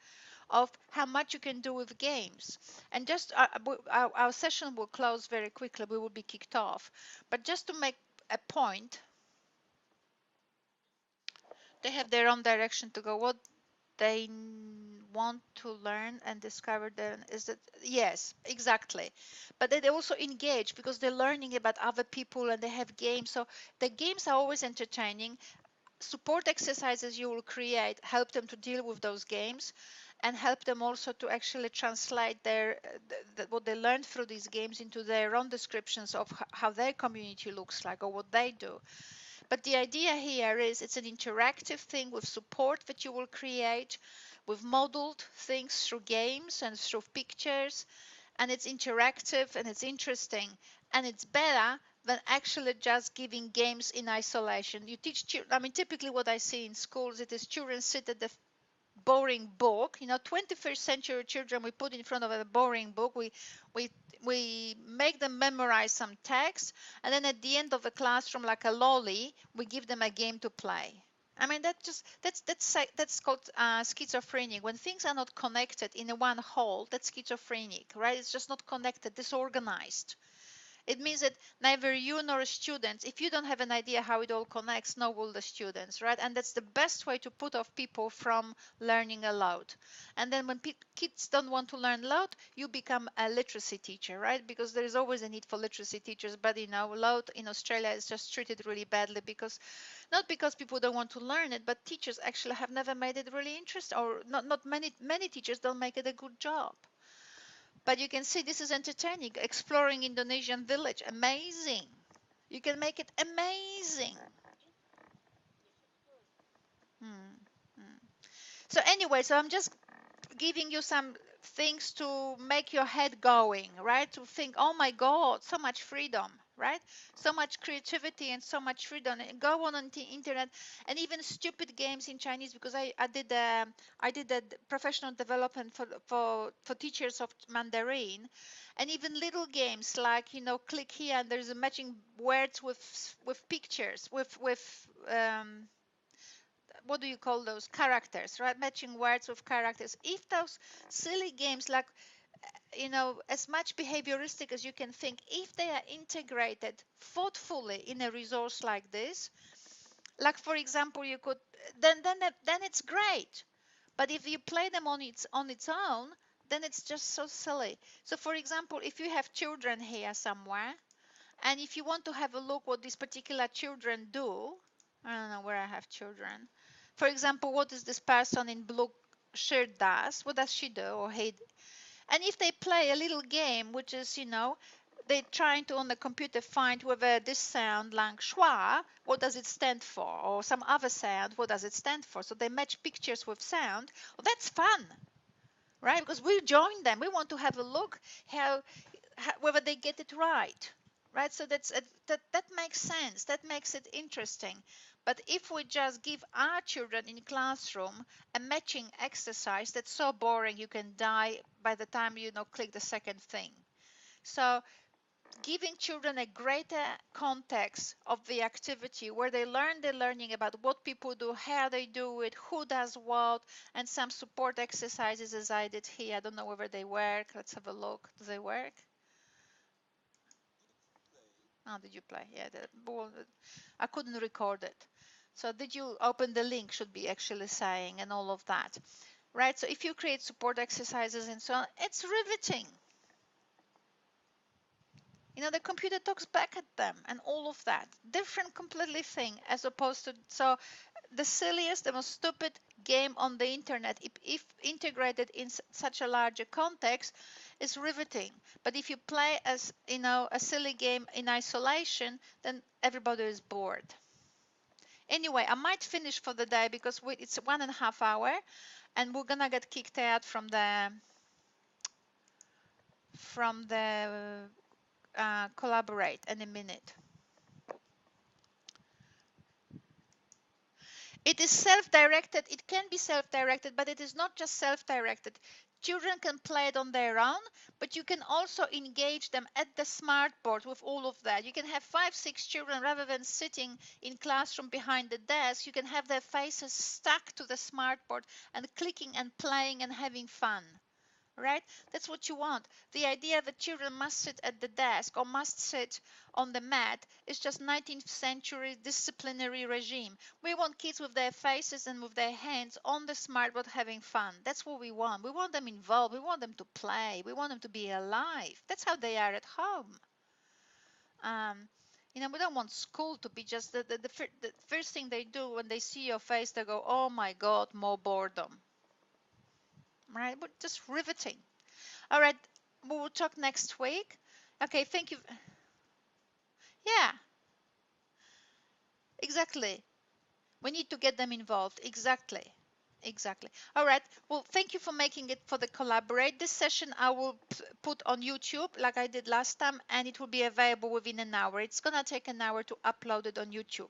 of how much you can do with games. And just our session will close very quickly. We will be kicked off. But just to make a point, they have their own direction to go. What they want to learn and discover then is that, yes, exactly, but they also engage because they're learning about other people and they have games. So the games are always entertaining. Support exercises you will create help them to deal with those games and help them also to actually translate what they learned through these games into their own descriptions of how their community looks like or what they do. But the idea here is it's an interactive thing with support that you will create, with modeled things through games and through pictures, and it's interactive and it's interesting, and it's better than actually just giving games in isolation. You teach children, I mean, typically what I see in schools, it is children sit at the boring book. 21st century children, we put in front of a boring book. We we make them memorize some text, and then at the end of the classroom, like a lolly, we give them a game to play. I mean, that's called schizophrenic. When things are not connected in a one whole, that's schizophrenic, right? It's just not connected, disorganized. It means that neither you nor students, if you don't have an idea how it all connects, nor will the students, right? And that's the best way to put off people from learning aloud. And then when kids don't want to learn aloud, you become a literacy teacher, right? Because there is always a need for literacy teachers, but aloud in Australia is just treated really badly because, not because people don't want to learn it, but teachers actually have never made it really interesting, or not many teachers don't make it a good job. But you can see this is entertaining. Exploring Indonesian village, amazing. You can make it amazing. Yes, yes, it's good. Hmm. Hmm. So anyway, so I'm just giving you some things to make your head going, right? To think, oh my God, so much freedom, right? So much creativity and so much freedom. And go on the internet, and even stupid games in Chinese, because I did a professional development for teachers of Mandarin, and even little games like click here and there's a matching words with pictures with what do you call those characters, right? Matching words with characters. If those silly games, like as much behavioristic as you can think, if they are integrated thoughtfully in a resource like this, like for example, you could then it's great. But if you play them on its own, then it's just so silly. So for example, if you have children here somewhere, and if you want to have a look what these particular children do, I don't know where I have children. For example, what is this person in blue shirt does? What does she do or he? And if they play a little game, which is, they're trying to on the computer find whether this sound like schwa, what does it stand for? Or some other sound, what does it stand for? So they match pictures with sound. Well, that's fun, right? Because we join them. We want to have a look how whether they get it right. right? So that makes sense. That makes it interesting. But if we just give our children in classroom a matching exercise, that's so boring you can die by the time you know click the second thing. So giving children a greater context of the activity where they're learning about what people do, how they do it, who does what, and some support exercises as I did here. I don't know whether they work. Let's have a look. Do they work? Oh, did you play? Yeah, I couldn't record it. So did you open the link should be actually saying and all of that, right? So if you create support exercises and so on, it's riveting. You know, the computer talks back at them and all of that. Different completely thing as opposed to, so the silliest, the most stupid game on the internet, if integrated in such a larger context, is riveting. But if you play as, you know, a silly game in isolation, then everybody is bored. Anyway, I might finish for the day because it's 1.5 hours and we're gonna get kicked out from the collaborate in a minute. It is self-directed. It can be self-directed, but it is not just self-directed. Children can play it on their own, but you can also engage them at the smart board with all of that. You can have 5, 6 children rather than sitting in classroom behind the desk. You can have their faces stuck to the smart board and clicking and playing and having fun. Right? That's what you want. The idea that children must sit at the desk or must sit on the mat is just 19th century disciplinary regime. We want kids with their faces and with their hands on the smartboard having fun. That's what we want. We want them involved. We want them to play. We want them to be alive. That's how they are at home. You know, we don't want school to be just the first thing they do when they see your face, they go, oh my God, more boredom. Right? But just riveting. All right, we will talk next week. Okay, thank you. Yeah, exactly. We need to get them involved. Exactly. Exactly. All right. Well, thank you for making it for the collaborate. This session I will put on YouTube like I did last time, and it will be available within an hour. It's going to take an hour to upload it on YouTube.